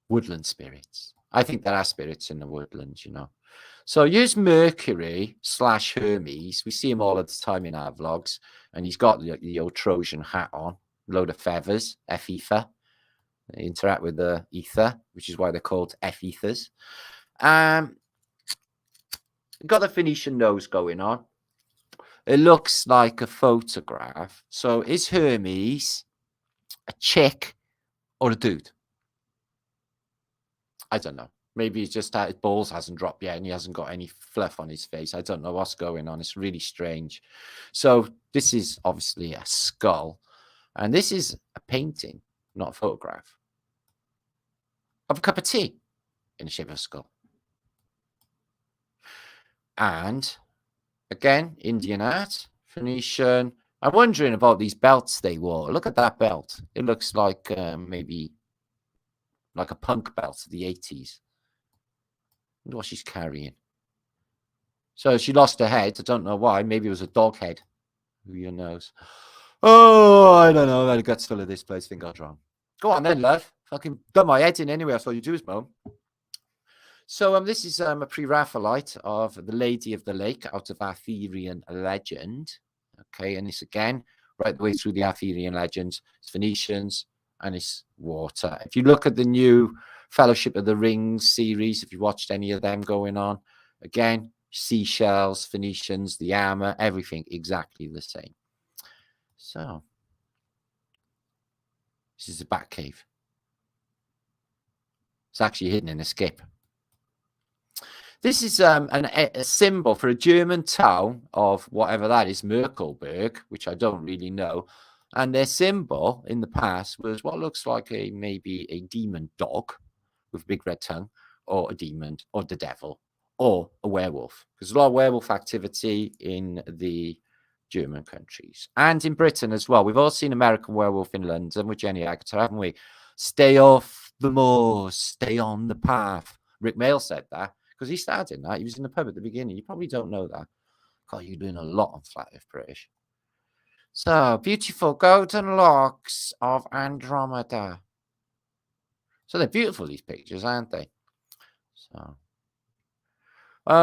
woodland spirits. I think there are spirits in the woodlands, you know. So use Mercury / Hermes. We see him all of the time in our vlogs, and he's got the old Trojan hat on, load of feathers, F-ether. They interact with the ether, which is why they're called F-ethers. Got the Phoenician nose going on. It looks like a photograph. So is Hermes a chick or a dude? I don't know. Maybe he's just his balls hasn't dropped yet and he hasn't got any fluff on his face. I don't know what's going on. It's really strange. So this is obviously a skull. And this is a painting, not a photograph, of a cup of tea in the shape of a skull. And again, Indian art, Phoenician. I'm wondering about these belts they wore. Look at that belt. It looks like maybe like a punk belt of the 80s. Look what she's carrying. So she lost her head. I don't know why. Maybe it was a dog head. Who knows? Oh, I don't know. The guts full of this place. Think I was wrong. Go on then, love. Fucking done my head in anyway. That's all you do is moan. So this is a pre-Raphaelite of the Lady of the Lake out of Arthurian legend. Okay, and it's again right the way through the Arthurian legends. It's Phoenicians and it's water. If you look at the new Fellowship of the Rings series, if you watched any of them going on, again, seashells, Phoenicians, the armor, everything exactly the same. So this is a bat cave. It's actually hidden in a skip. This is a symbol for a German town of whatever that is, Merkelberg, which I don't really know. And their symbol in the past was what looks like maybe a demon dog with a big red tongue, or a demon, or the devil, or a werewolf. Because there's a lot of werewolf activity in the German countries. And in Britain as well. We've all seen American Werewolf in London with Jenny Agutter, haven't we? Stay off the moors, stay on the path. Rick Mail said that. Because he started in that. He was in the pub at the beginning. You probably don't know that. God, you're doing a lot on Flat Earth British. So, beautiful golden locks of Andromeda. So they're beautiful, these pictures, aren't they? So,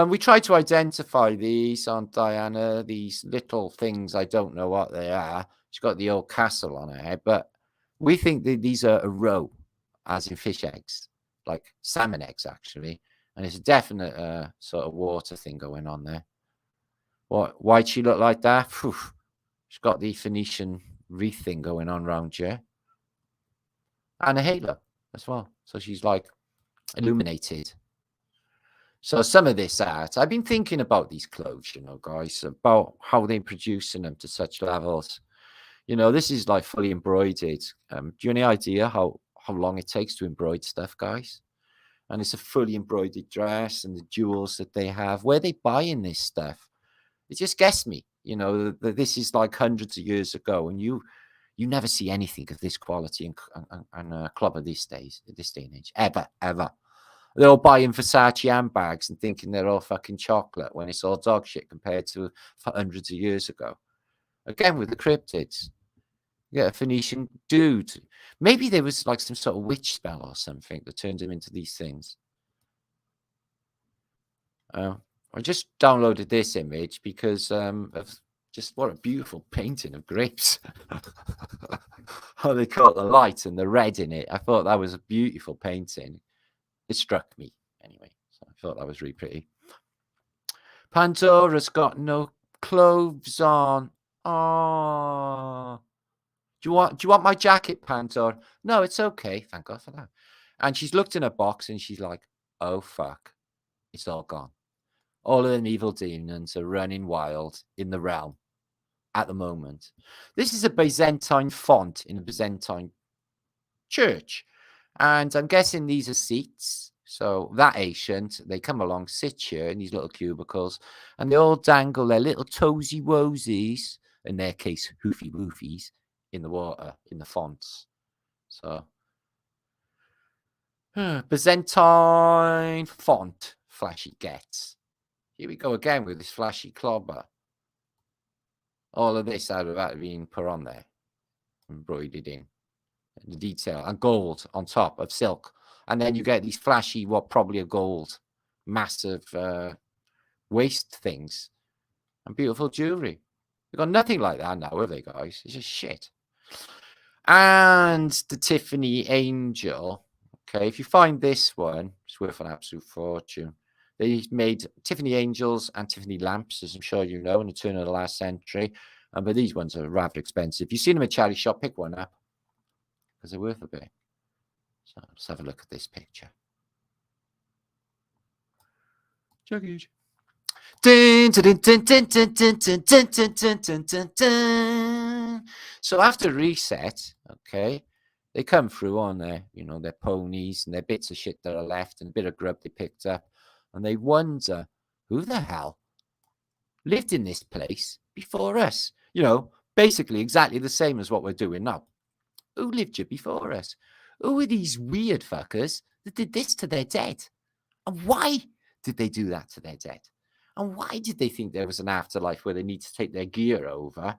we try to identify these on Diana, these little things. I don't know what they are. She's got the old castle on her head, but we think that these are a roe, as in fish eggs, like salmon eggs, actually. And it's a definite sort of water thing going on there. Why'd she look like that? Whew. She's got the Phoenician wreath thing going on around here. And a halo as well. So she's like illuminated. So some of this art, I've been thinking about these clothes, you know, guys, about how they're producing them to such levels. You know, this is like fully embroidered. Do you have any idea how long it takes to embroider stuff, guys? And it's a fully embroidered dress and the jewels that they have. Where are they buying this stuff? It just gets me, you know, that this is like hundreds of years ago, and you never see anything of this quality and a club of this day and age, ever. They're all buying Versace handbags and thinking they're all fucking chocolate when it's all dog shit compared to hundreds of years ago. Again, with the cryptids. Yeah, a Phoenician dude. Maybe there was like some sort of witch spell or something that turned him into these things. I just downloaded this image because of just what a beautiful painting of grapes. Oh, they caught the light and the red in it. I thought that was a beautiful painting. It struck me anyway. So I thought that was really pretty. Pandora's got no clothes on. Oh. Do you want my jacket, Pandora? No, it's okay. Thank God for that. And she's looked in her box and she's like, oh, fuck. It's all gone. All of them evil demons are running wild in the realm at the moment. This is a Byzantine font in a Byzantine church. And I'm guessing these are seats. So that ancient, they come along, sit here in these little cubicles, and they all dangle their little toesy woesies, in their case, hoofy woofies, in the water, in the fonts. So, Byzantine font, flashy gets. Here we go again with this flashy clobber. All of this out of that being put on there, embroidered in. The detail and gold on top of silk. And then you get these flashy, what probably a gold, massive waist things and beautiful jewelry. They've got nothing like that now, have they, guys? It's just shit. And the Tiffany Angel. Okay, if you find this one, it's worth an absolute fortune. They made Tiffany Angels and Tiffany lamps, as I'm sure you know, in the turn of the last century. But these ones are rather expensive. If you've seen them at charity shop, pick one up because they're worth a bit. So let's have a look at this picture. So after reset, okay, they come through on their, their ponies and their bits of shit that are left and a bit of grub they picked up, and they wonder who the hell lived in this place before us. Basically exactly the same as what we're doing now. Who lived here before us? Who are these weird fuckers that did this to their dead? And why did they do that to their dead? And why did they think there was an afterlife where they need to take their gear over?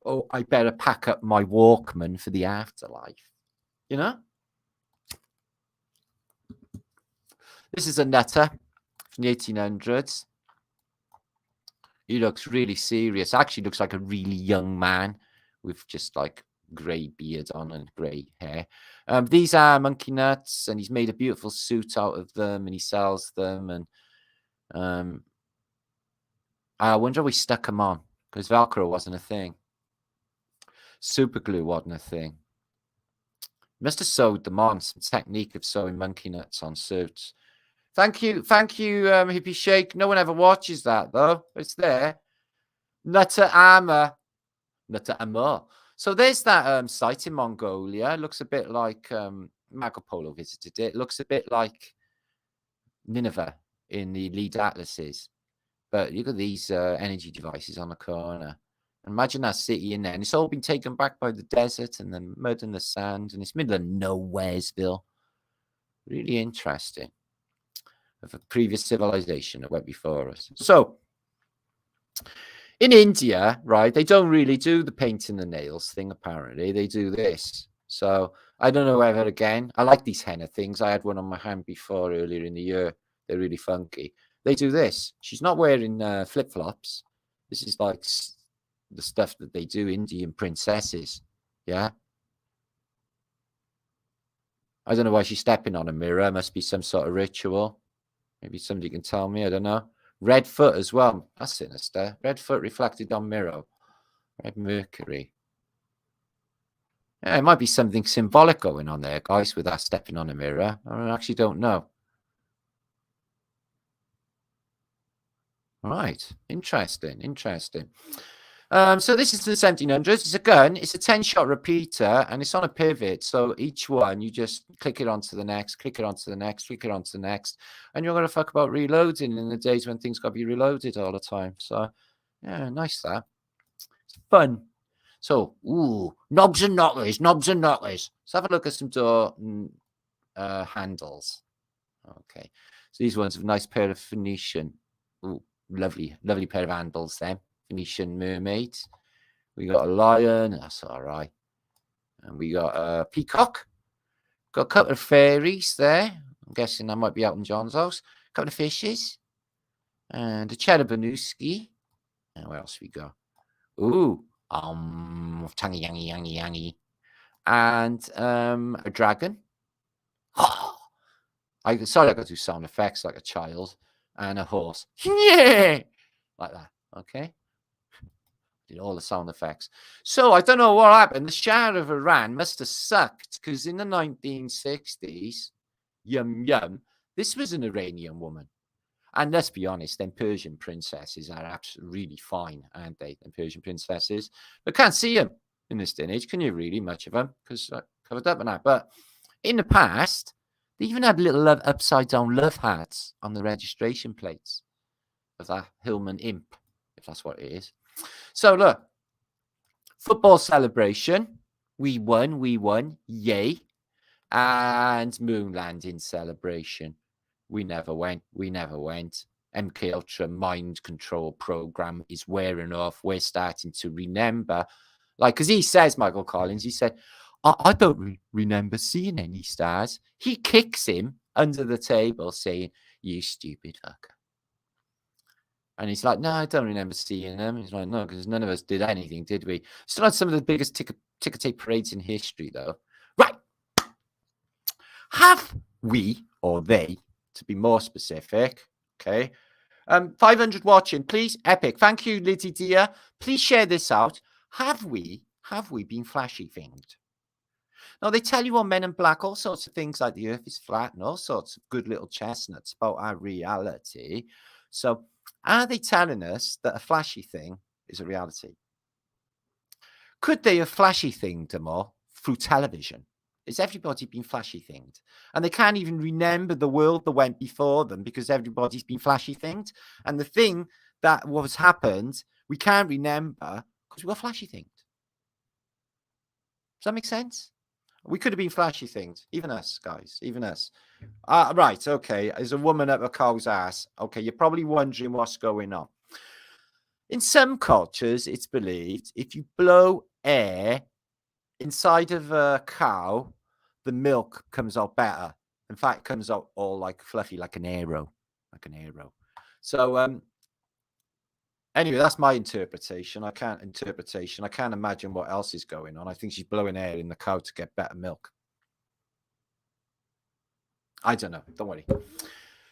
Oh, I better pack up my Walkman for the afterlife. This is a nutter from the 1800s. He looks really serious. Actually looks like a really young man with just like grey beard on and grey hair. These are monkey nuts, and he's made a beautiful suit out of them, and he sells them. And I wonder if we stuck them on, because Velcro wasn't a thing. Super glue wasn't a thing. Must have sewed them on. Some technique of sewing monkey nuts on suits. Thank you, Hippie Shake. No one ever watches that though. It's there. Nutter armor. So there's that site in Mongolia. It looks a bit like Marko Polo visited it. It looks a bit like Nineveh in the lead atlases. But look at these energy devices on the corner. Imagine that city in there. And it's all been taken back by the desert and the mud and the sand. And it's middle of nowheresville. Really interesting. Of a previous civilization that went before us. So, in India, right, they don't really do the painting the nails thing, apparently. They do this. So, I don't know whether, again, I like these henna things. I had one on my hand before earlier in the year. They're really funky. They do this. She's not wearing flip-flops. This is like the stuff that they do Indian princesses. Yeah? I don't know why she's stepping on a mirror. Must be some sort of ritual. Maybe somebody can tell me. I don't know. Red foot as well. That's sinister. Red foot reflected on mirror. Red Mercury. Yeah, it might be something symbolic going on there, guys, with that stepping on a mirror. I actually don't know. Right. Interesting. So this is the 1700s. It's a gun. It's a 10-shot repeater, and it's on a pivot. So each one, you just click it onto the next, click it onto the next, click it onto the next. And you're going to fuck about reloading in the days when things got to be reloaded all the time. So, yeah, nice that. It's fun. So, knobs and knockers. Let's have a look at some door handles. Okay. So these ones have a nice pair of Phoenician. Ooh, lovely pair of handles then. Phoenician mermaids. We got a lion. That's all right. And we got a peacock. Got a couple of fairies there. I'm guessing that might be out in John's house. A couple of fishes. And a Cherubanuski. And where else we got? Ooh. Tangy, yangy. and a dragon. Sorry, I got to do sound effects like a child, and a horse. Yeah, like that. Okay. Did all the sound effects. So I don't know what happened. The Shah of Iran must have sucked, because in the 1960s, this was an Iranian woman. And let's be honest, then Persian princesses are absolutely really fine, aren't they? And Persian princesses, but can't see them in this day and age. Can you really? Much of them, because I covered up on that. But in the past, they even had little upside down love hearts on the registration plates of that Hillman imp, if that's what it is. So look, football celebration. We won, yay. And moon landing celebration. We never went. MK Ultra mind control program is wearing off. We're starting to remember. Like, because he says, Michael Collins, he said, I don't remember seeing any stars. He kicks him under the table saying, you stupid fucker. And he's like, no, I don't remember seeing them. He's like, no, because none of us did anything, did we? Still had some of the biggest ticker tape parades in history, though. Right. Have we, or they, to be more specific, okay? 500 watching, please. Epic. Thank you, Liddy dear. Please share this out. Have we been flashy thinged? Now, they tell you on Men in Black all sorts of things like the earth is flat and all sorts of good little chestnuts about our reality. So, are they telling us that a flashy thing is a reality? Could they have flashy thinged them all through television? Is everybody been flashy thinged? And they can't even remember the world that went before them because everybody's been flashy thinged. And the thing that was happened, we can't remember because we were flashy thinged. Does that make sense? We could have been flashy thinged. Even us, guys. Even us. Right, okay. There's a woman up a cow's ass. Okay, you're probably wondering what's going on. In some cultures, it's believed if you blow air inside of a cow, the milk comes out better. In fact, it comes out all like fluffy, like an arrow. So, anyway, that's my interpretation. I can't imagine what else is going on. I think she's blowing air in the cow to get better milk. I don't know. Don't worry.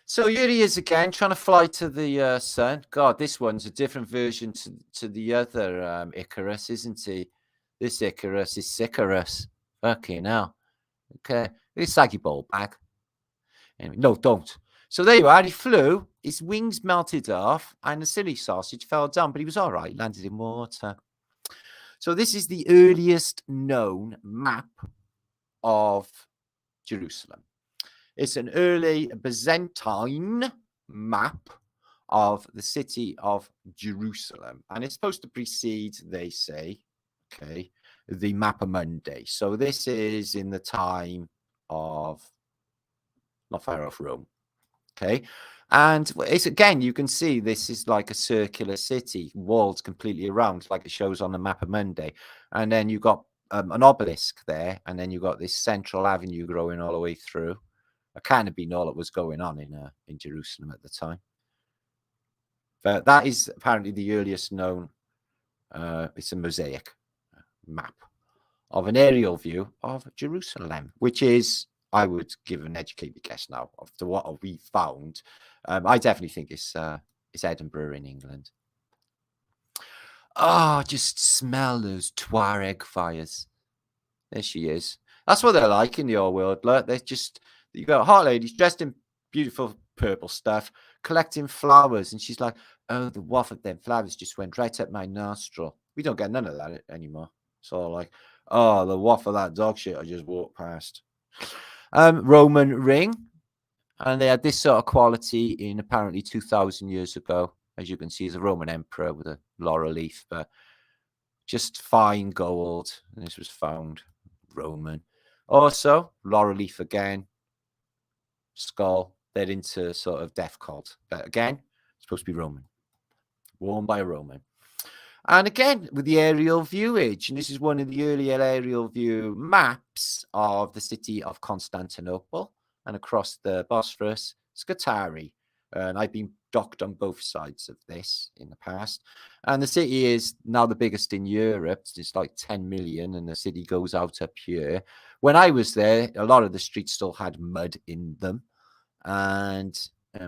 So here he is again, trying to fly to the sun. God, this one's a different version to the other Icarus, isn't he? This Icarus is Sicarus. Fucking hell. Okay. It's saggy ball bag. Anyway, no, don't. So there you are. He flew. His wings melted off, and the silly sausage fell down, but he was all right. Landed in water. So this is the earliest known map of Jerusalem. It's an early Byzantine map of the city of Jerusalem, and it's supposed to precede, they say, okay, the Mappa Mundi. So this is in the time of not far off Rome. Okay. And it's again, you can see this is like a circular city, walls completely around, like it shows on the Mappa Mundi. And then you've got an obelisk there, and then you've got this central avenue growing all the way through. It can't have been all that was going on in Jerusalem at the time. But that is apparently the earliest known, it's a mosaic map of an aerial view of Jerusalem, which is, I would give an educated guess now after what we found. I definitely think it's Edinburgh in England. Oh, just smell those Tuareg fires. There she is. That's what they're like in the old world. Look, they're just, you got hot ladies dressed in beautiful purple stuff, collecting flowers, and she's like, oh, the waft of them flowers just went right up my nostril. We don't get none of that anymore. It's all like, oh, the waft of that dog shit I just walked past. Roman ring, and they had this sort of quality in apparently 2,000 years ago. As you can see, the Roman emperor with a laurel leaf, but just fine gold. And this was found Roman. Also, laurel leaf again, skull. They're into sort of death cult, but again, it's supposed to be Roman, worn by a Roman. And again, with the aerial viewage, and this is one of the earlier aerial view maps of the city of Constantinople, and across the Bosphorus, Scutari. And I've been docked on both sides of this in the past. And the city is now the biggest in Europe. It's like 10 million, and the city goes out up here. When I was there, a lot of the streets still had mud in them. And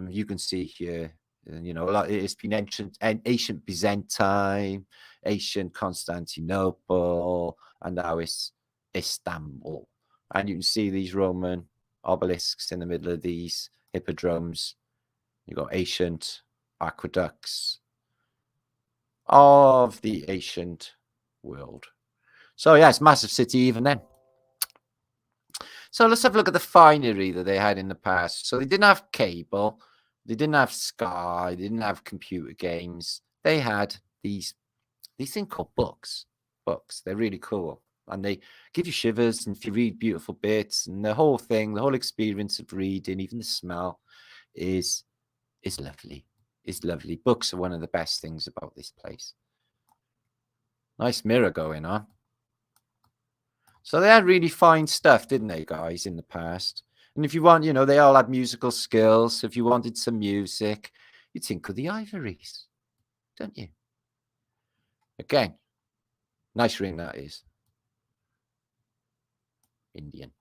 you can see here, you know, a lot, it's been ancient Byzantine, ancient Constantinople, and now it's Istanbul. And you can see these Roman obelisks in the middle of these hippodromes. You've got ancient aqueducts of the ancient world. So, yeah, it's a massive city even then. So let's have a look at the finery that they had in the past. So they didn't have cable. They didn't have Sky. They didn't have computer games. They had these things called books. Books. They're really cool. And they give you shivers, and if you read beautiful bits, and the whole thing, the whole experience of reading, even the smell, is lovely. It's lovely. Books are one of the best things about this place. Nice mirror going on. So they had really fine stuff, didn't they, guys, in the past? And if you want, you know, they all had musical skills. If you wanted some music, you'd think of the Ivories, don't you? Again, nice ring that is. Indian.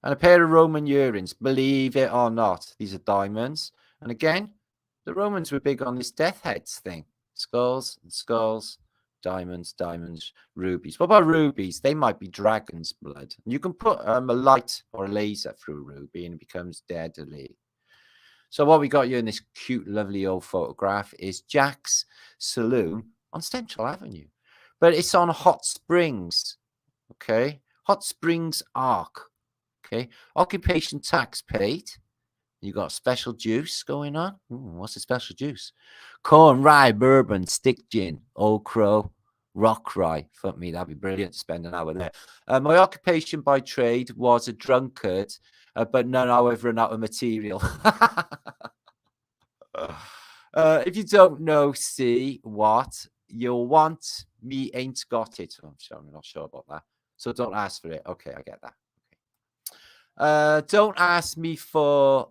And a pair of Roman earrings, believe it or not. These are diamonds. And again, the Romans were big on this death heads thing. Skulls and skulls, diamonds, diamonds, rubies. What about rubies? They might be dragon's blood. You can put a light or a laser through a ruby and it becomes deadly. So what we got here in this cute, lovely old photograph is Jack's Saloon on Central Avenue. But it's on Hot Springs, okay? Hot Springs Arc, okay? Occupation tax paid. You got special juice going on. What's the special juice? Corn, rye, bourbon, stick gin, Old Crow, rock rye. Fuck me, that'd be brilliant to spend an hour there. My occupation by trade was a drunkard, but none, however, run out of material. If you don't know, see what you'll want. Me ain't got it. Oh, I'm not sure about that. So don't ask for it. Okay, I get that. Okay. Don't ask me for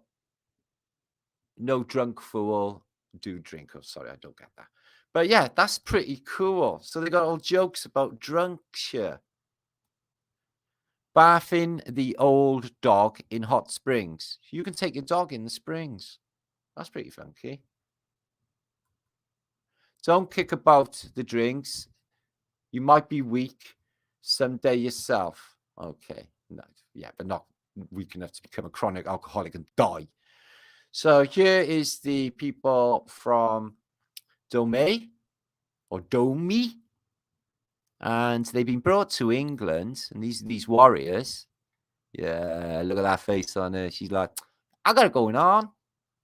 no drunk fool, do drink. Oh, sorry, I don't get that. But yeah, that's pretty cool. So they got all jokes about drunks here. Bathing the old dog in hot springs. You can take your dog in the springs. That's pretty funky. Don't kick about the drinks. You might be weak someday yourself. Okay. No, yeah, but not weak enough to become a chronic alcoholic and die. So here is the people from Dahomey or Dahomey, and they've been brought to England. And these warriors, yeah, look at that face on her. She's like, I got it going on.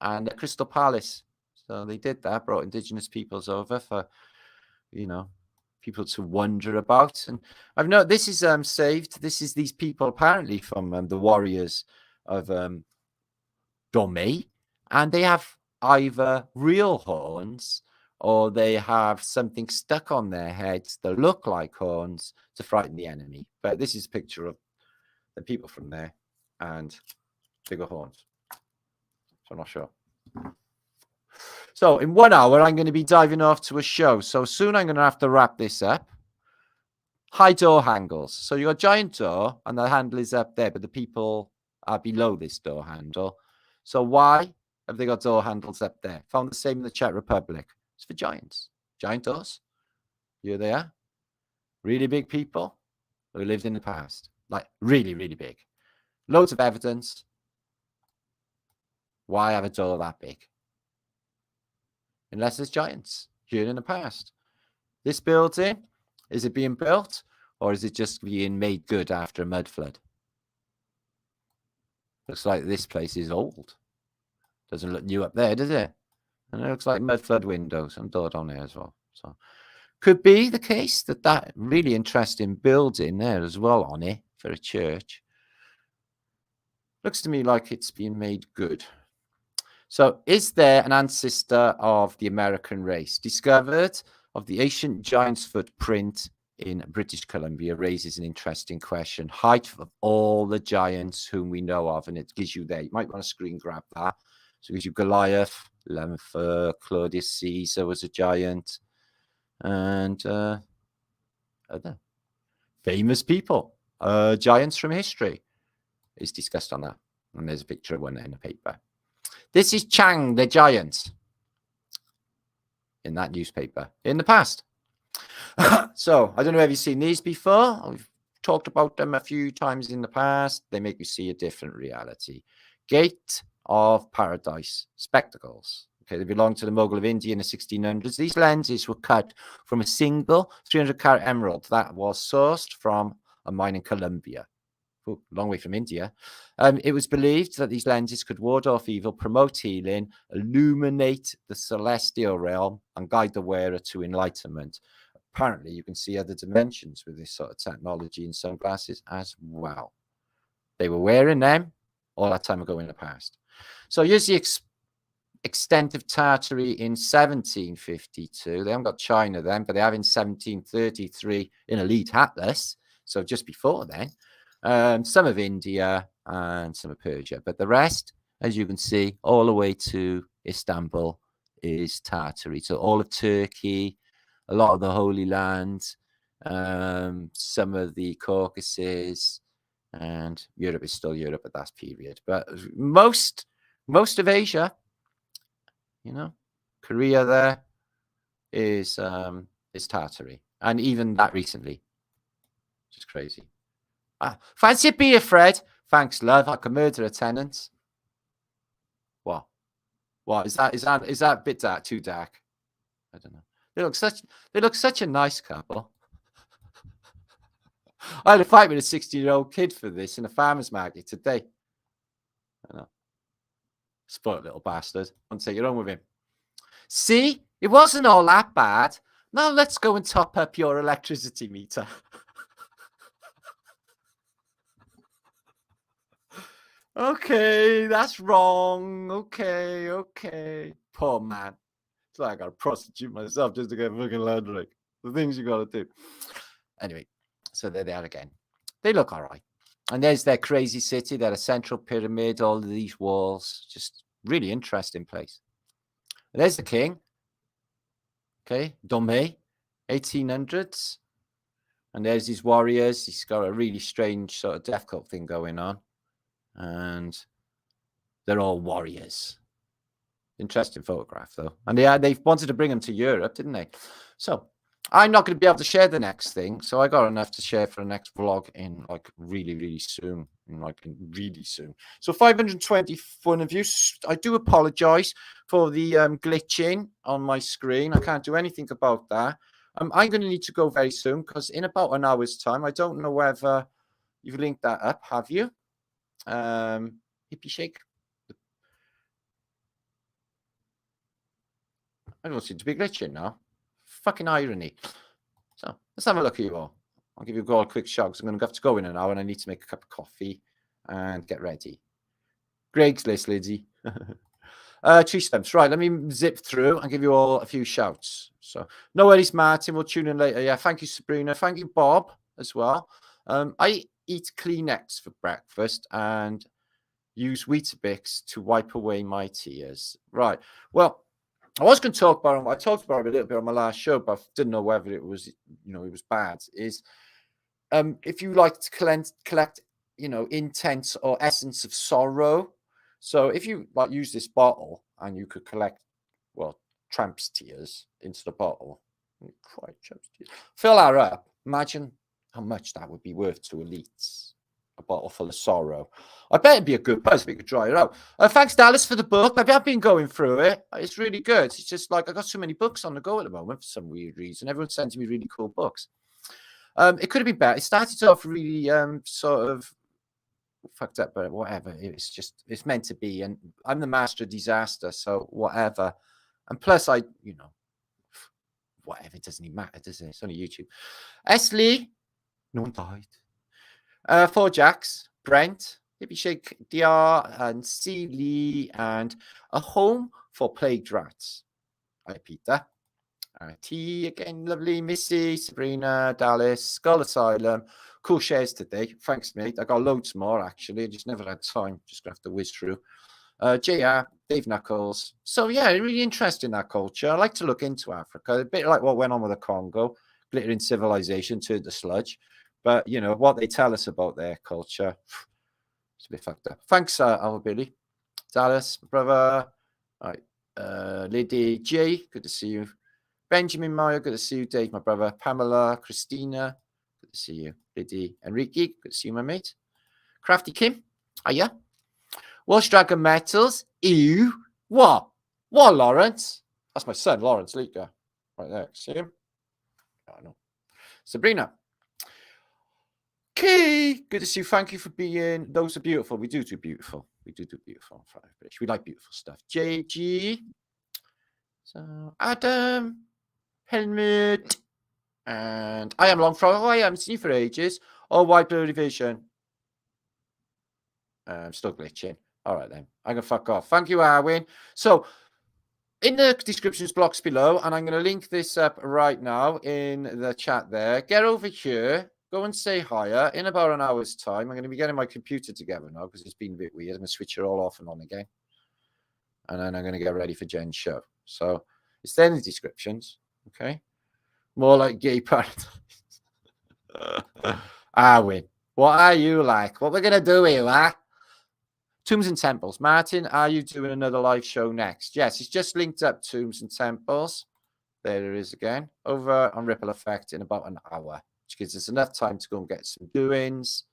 And Crystal Palace. So they did that, brought indigenous peoples over for, you know, people to wonder about. And I've noticed this is saved. This is these people apparently from the warriors of Dahomey. And they have either real horns or they have something stuck on their heads that look like horns to frighten the enemy. But this is a picture of the people from there and bigger horns. So I'm not sure. So in 1 hour, I'm going to be diving off to a show. So soon I'm going to have to wrap this up. High door handles. So you got a giant door and the handle is up there, but the people are below this door handle. So why have they got door handles up there? Found the same in the Czech Republic. It's for giants. Giant doors. Here they are. Really big people who lived in the past. Like really, really big. Loads of evidence. Why have a door that big? Unless there's giants here in the past. This building, is it being built or is it just being made good after a mud flood? Looks like this place is old. Doesn't look new up there, does it? And it looks like mud flood windows and door down there as well. So could be the case that really interesting building there as well on it for a church. Looks to me like it's being made good. So is there an ancestor of the American race? Discovered of the ancient giant's footprint in British Columbia raises an interesting question. Height of all the giants whom we know of, and it gives you there. You might want to screen grab that. So it gives you Goliath, Lemfer, Claudius Caesar was a giant, and other famous people, giants from history is discussed on that. And there's a picture of one in the paper. This is Chang, the giant, in that newspaper in the past. So I don't know if you've seen these before. I've talked about them a few times in the past. They make you see a different reality. Gate of Paradise spectacles. Okay, they belong to the Mogul of India in the 1600s. These lenses were cut from a single 300-carat emerald that was sourced from a mine in Colombia. Ooh, long way from India. It was believed that these lenses could ward off evil, promote healing, illuminate the celestial realm, and guide the wearer to enlightenment. Apparently, you can see other dimensions with this sort of technology in sunglasses as well. They were wearing them all that time ago in the past. So here's the extent of Tartary in 1752. They haven't got China then, but they have in 1733 in Elite Atlas. So just before then. Some of India and some of Persia. But the rest, as you can see, all the way to Istanbul is Tartary. So all of Turkey, a lot of the Holy Land, some of the Caucasus, and Europe is still Europe at that period. But most of Asia, you know, Korea there is Tartary. And even that recently. Which is crazy. Fancy a beer, Fred? Thanks, love. I can murder a tenant. What? What is that? Is that a bit dark? Too dark? I don't know. They look such a nice couple. I had a fight with a 16-year-old kid for this in a farmer's market today. I know. Spoiled little bastard. I'll take it on with him. See, it wasn't all that bad. Now let's go and top up your electricity meter. Okay, that's wrong. Okay. Poor man. It's like I gotta prostitute myself just to get fucking laundry. The things you gotta do. Anyway, so they're there again. They look all right. And there's their crazy city, their central pyramid, all of these walls. Just really interesting place. And there's the king. Okay, Dahomey, 1800s. And there's his warriors. He's got a really strange sort of death cult thing going on. And they're all warriors. Interesting photograph, though. And they wanted to bring them to Europe, didn't they? So I'm not going to be able to share the next thing. So I got enough to share for the next vlog in like really soon. Really soon. So 521 of you. I do apologize for the glitching on my screen. I can't do anything about that. I'm going to need to go very soon because in about an hour's time, I don't know whether you've linked that up, have you? Hippie shake. I don't seem to be glitching now. Fucking irony. So let's have a look at you all. I'll give you all a quick shout because I'm going to have to go in an hour and I need to make a cup of coffee and get ready. Greg's list, Lizzie. Tree stumps. Right, let me zip through and give you all a few shouts. So no worries, Martin. We'll tune in later. Yeah, thank you, Sabrina. Thank you, Bob, as well. I eat Kleenex for breakfast and use Weetabix to wipe away my tears. Right. Well, I was going to talk about it. I talked about it a little bit on my last show, but I didn't know whether it was, it was bad. Is if you like to collect, intents or essence of sorrow. So if you use this bottle and you could collect, tramp's tears into the bottle, fill that up. Imagine how much that would be worth to elites. A bottle full of sorrow. I bet it'd be a good buzz if we could try it out. Thanks, Dallas, for the book. I've been going through it. It's really good. It's just I got so many books on the go at the moment for some weird reason. Everyone's sending me really cool books. It could have been better. It started off really sort of fucked up, but whatever. It's meant to be. And I'm the master of disaster, so whatever. And plus, whatever. It doesn't even matter, does it? It's only YouTube. S. Lee, no one died. 4 Jacks, Brent, Hippie Shake DR, and C. Lee, and a home for plagued rats. Hi, Peter. T again, lovely. Missy, Sabrina, Dallas, Skull Asylum. Cool shares today. Thanks, mate. I got loads more, actually. I just never had time. Just going to have to whiz through. JR, Dave Knuckles. So yeah, really interested in that culture. I like to look into Africa, a bit like what went on with the Congo, glittering civilization turned to sludge. But you know what they tell us about their culture, it's a bit fucked up. Thanks, Billy, Dallas, brother. All right, Lady J, good to see you. Benjamin Meyer, good to see you. Dave, my brother. Pamela, Christina, good to see you. Lady Enrique, good to see you, my mate. Crafty Kim, hiya. Welsh Dragon Metals, ew. What? What, Lawrence? That's my son, Lawrence Leaker. Right there. See him? I know. Sabrina. Okay, good to see you. Thank you for being. Those are beautiful. We do beautiful. We do beautiful. We like beautiful stuff. JG. So Adam, Helmut, and I am Longfrog. Oh, I haven't seen you for ages. Oh, white blurry vision. I'm still glitching. All right then. I'm gonna fuck off. Thank you, Arwin. So in the descriptions blocks below, and I'm going to link this up right now in the chat there. Get over here. Go and say hiya. In about an hour's time, I'm going to be getting my computer together now because it's been a bit weird. I'm going to switch it all off and on again. And then I'm going to get ready for Jen's show. So it's there in the descriptions. Okay. More like gay paradise. Arwin, what are you like? What we're going to do here, huh? Tombs and Temples. Martin, are you doing another live show next? Yes, it's just linked up Tombs and Temples. There it is again. Over on Ripple Effect in about an hour, which gives us enough time to go and get some doings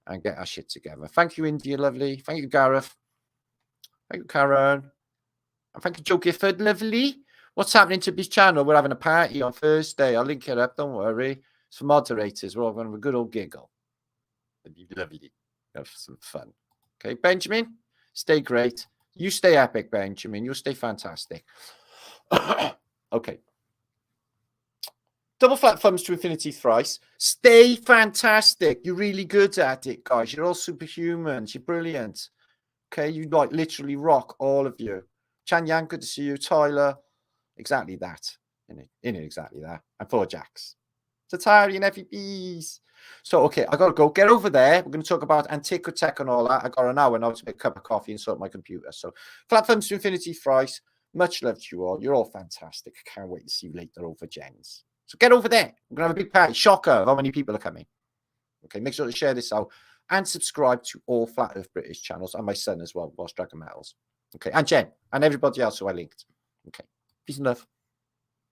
and get our shit together. Thank you, India, lovely. Thank you, Gareth. Thank you, Karen. And thank you, Joe Gifford, lovely. What's happening to this channel? We're having a party on Thursday. I'll link it up. Don't worry. It's for moderators. We're all going to have a good old giggle. It'd be lovely. Have some fun. Okay, Benjamin, stay great. You stay epic, Benjamin. You'll stay fantastic. Okay. Double flat thumbs to infinity thrice. Stay fantastic. You're really good at it, guys. You're all superhumans. You're brilliant. Okay, you like literally rock, all of you. Chan Yang, good to see you. Tyler, exactly that. In it, exactly that. And 4Jacks. Tartaria and FEBs. So, okay, I got to go. Get over there. We're going to talk about Antiquitech and all that. I got an hour now to make a cup of coffee and sort my computer. So, flat thumbs to infinity thrice. Much love to you all. You're all fantastic. I can't wait to see you later over Jen's. So, get over there. We're going to have a big party. Shocker of how many people are coming. Okay, make sure to share this out and subscribe to all Flat Earth British channels and my son as well, Boss Dragon Metals. Okay, and Jen and everybody else who I linked. Okay, peace and love.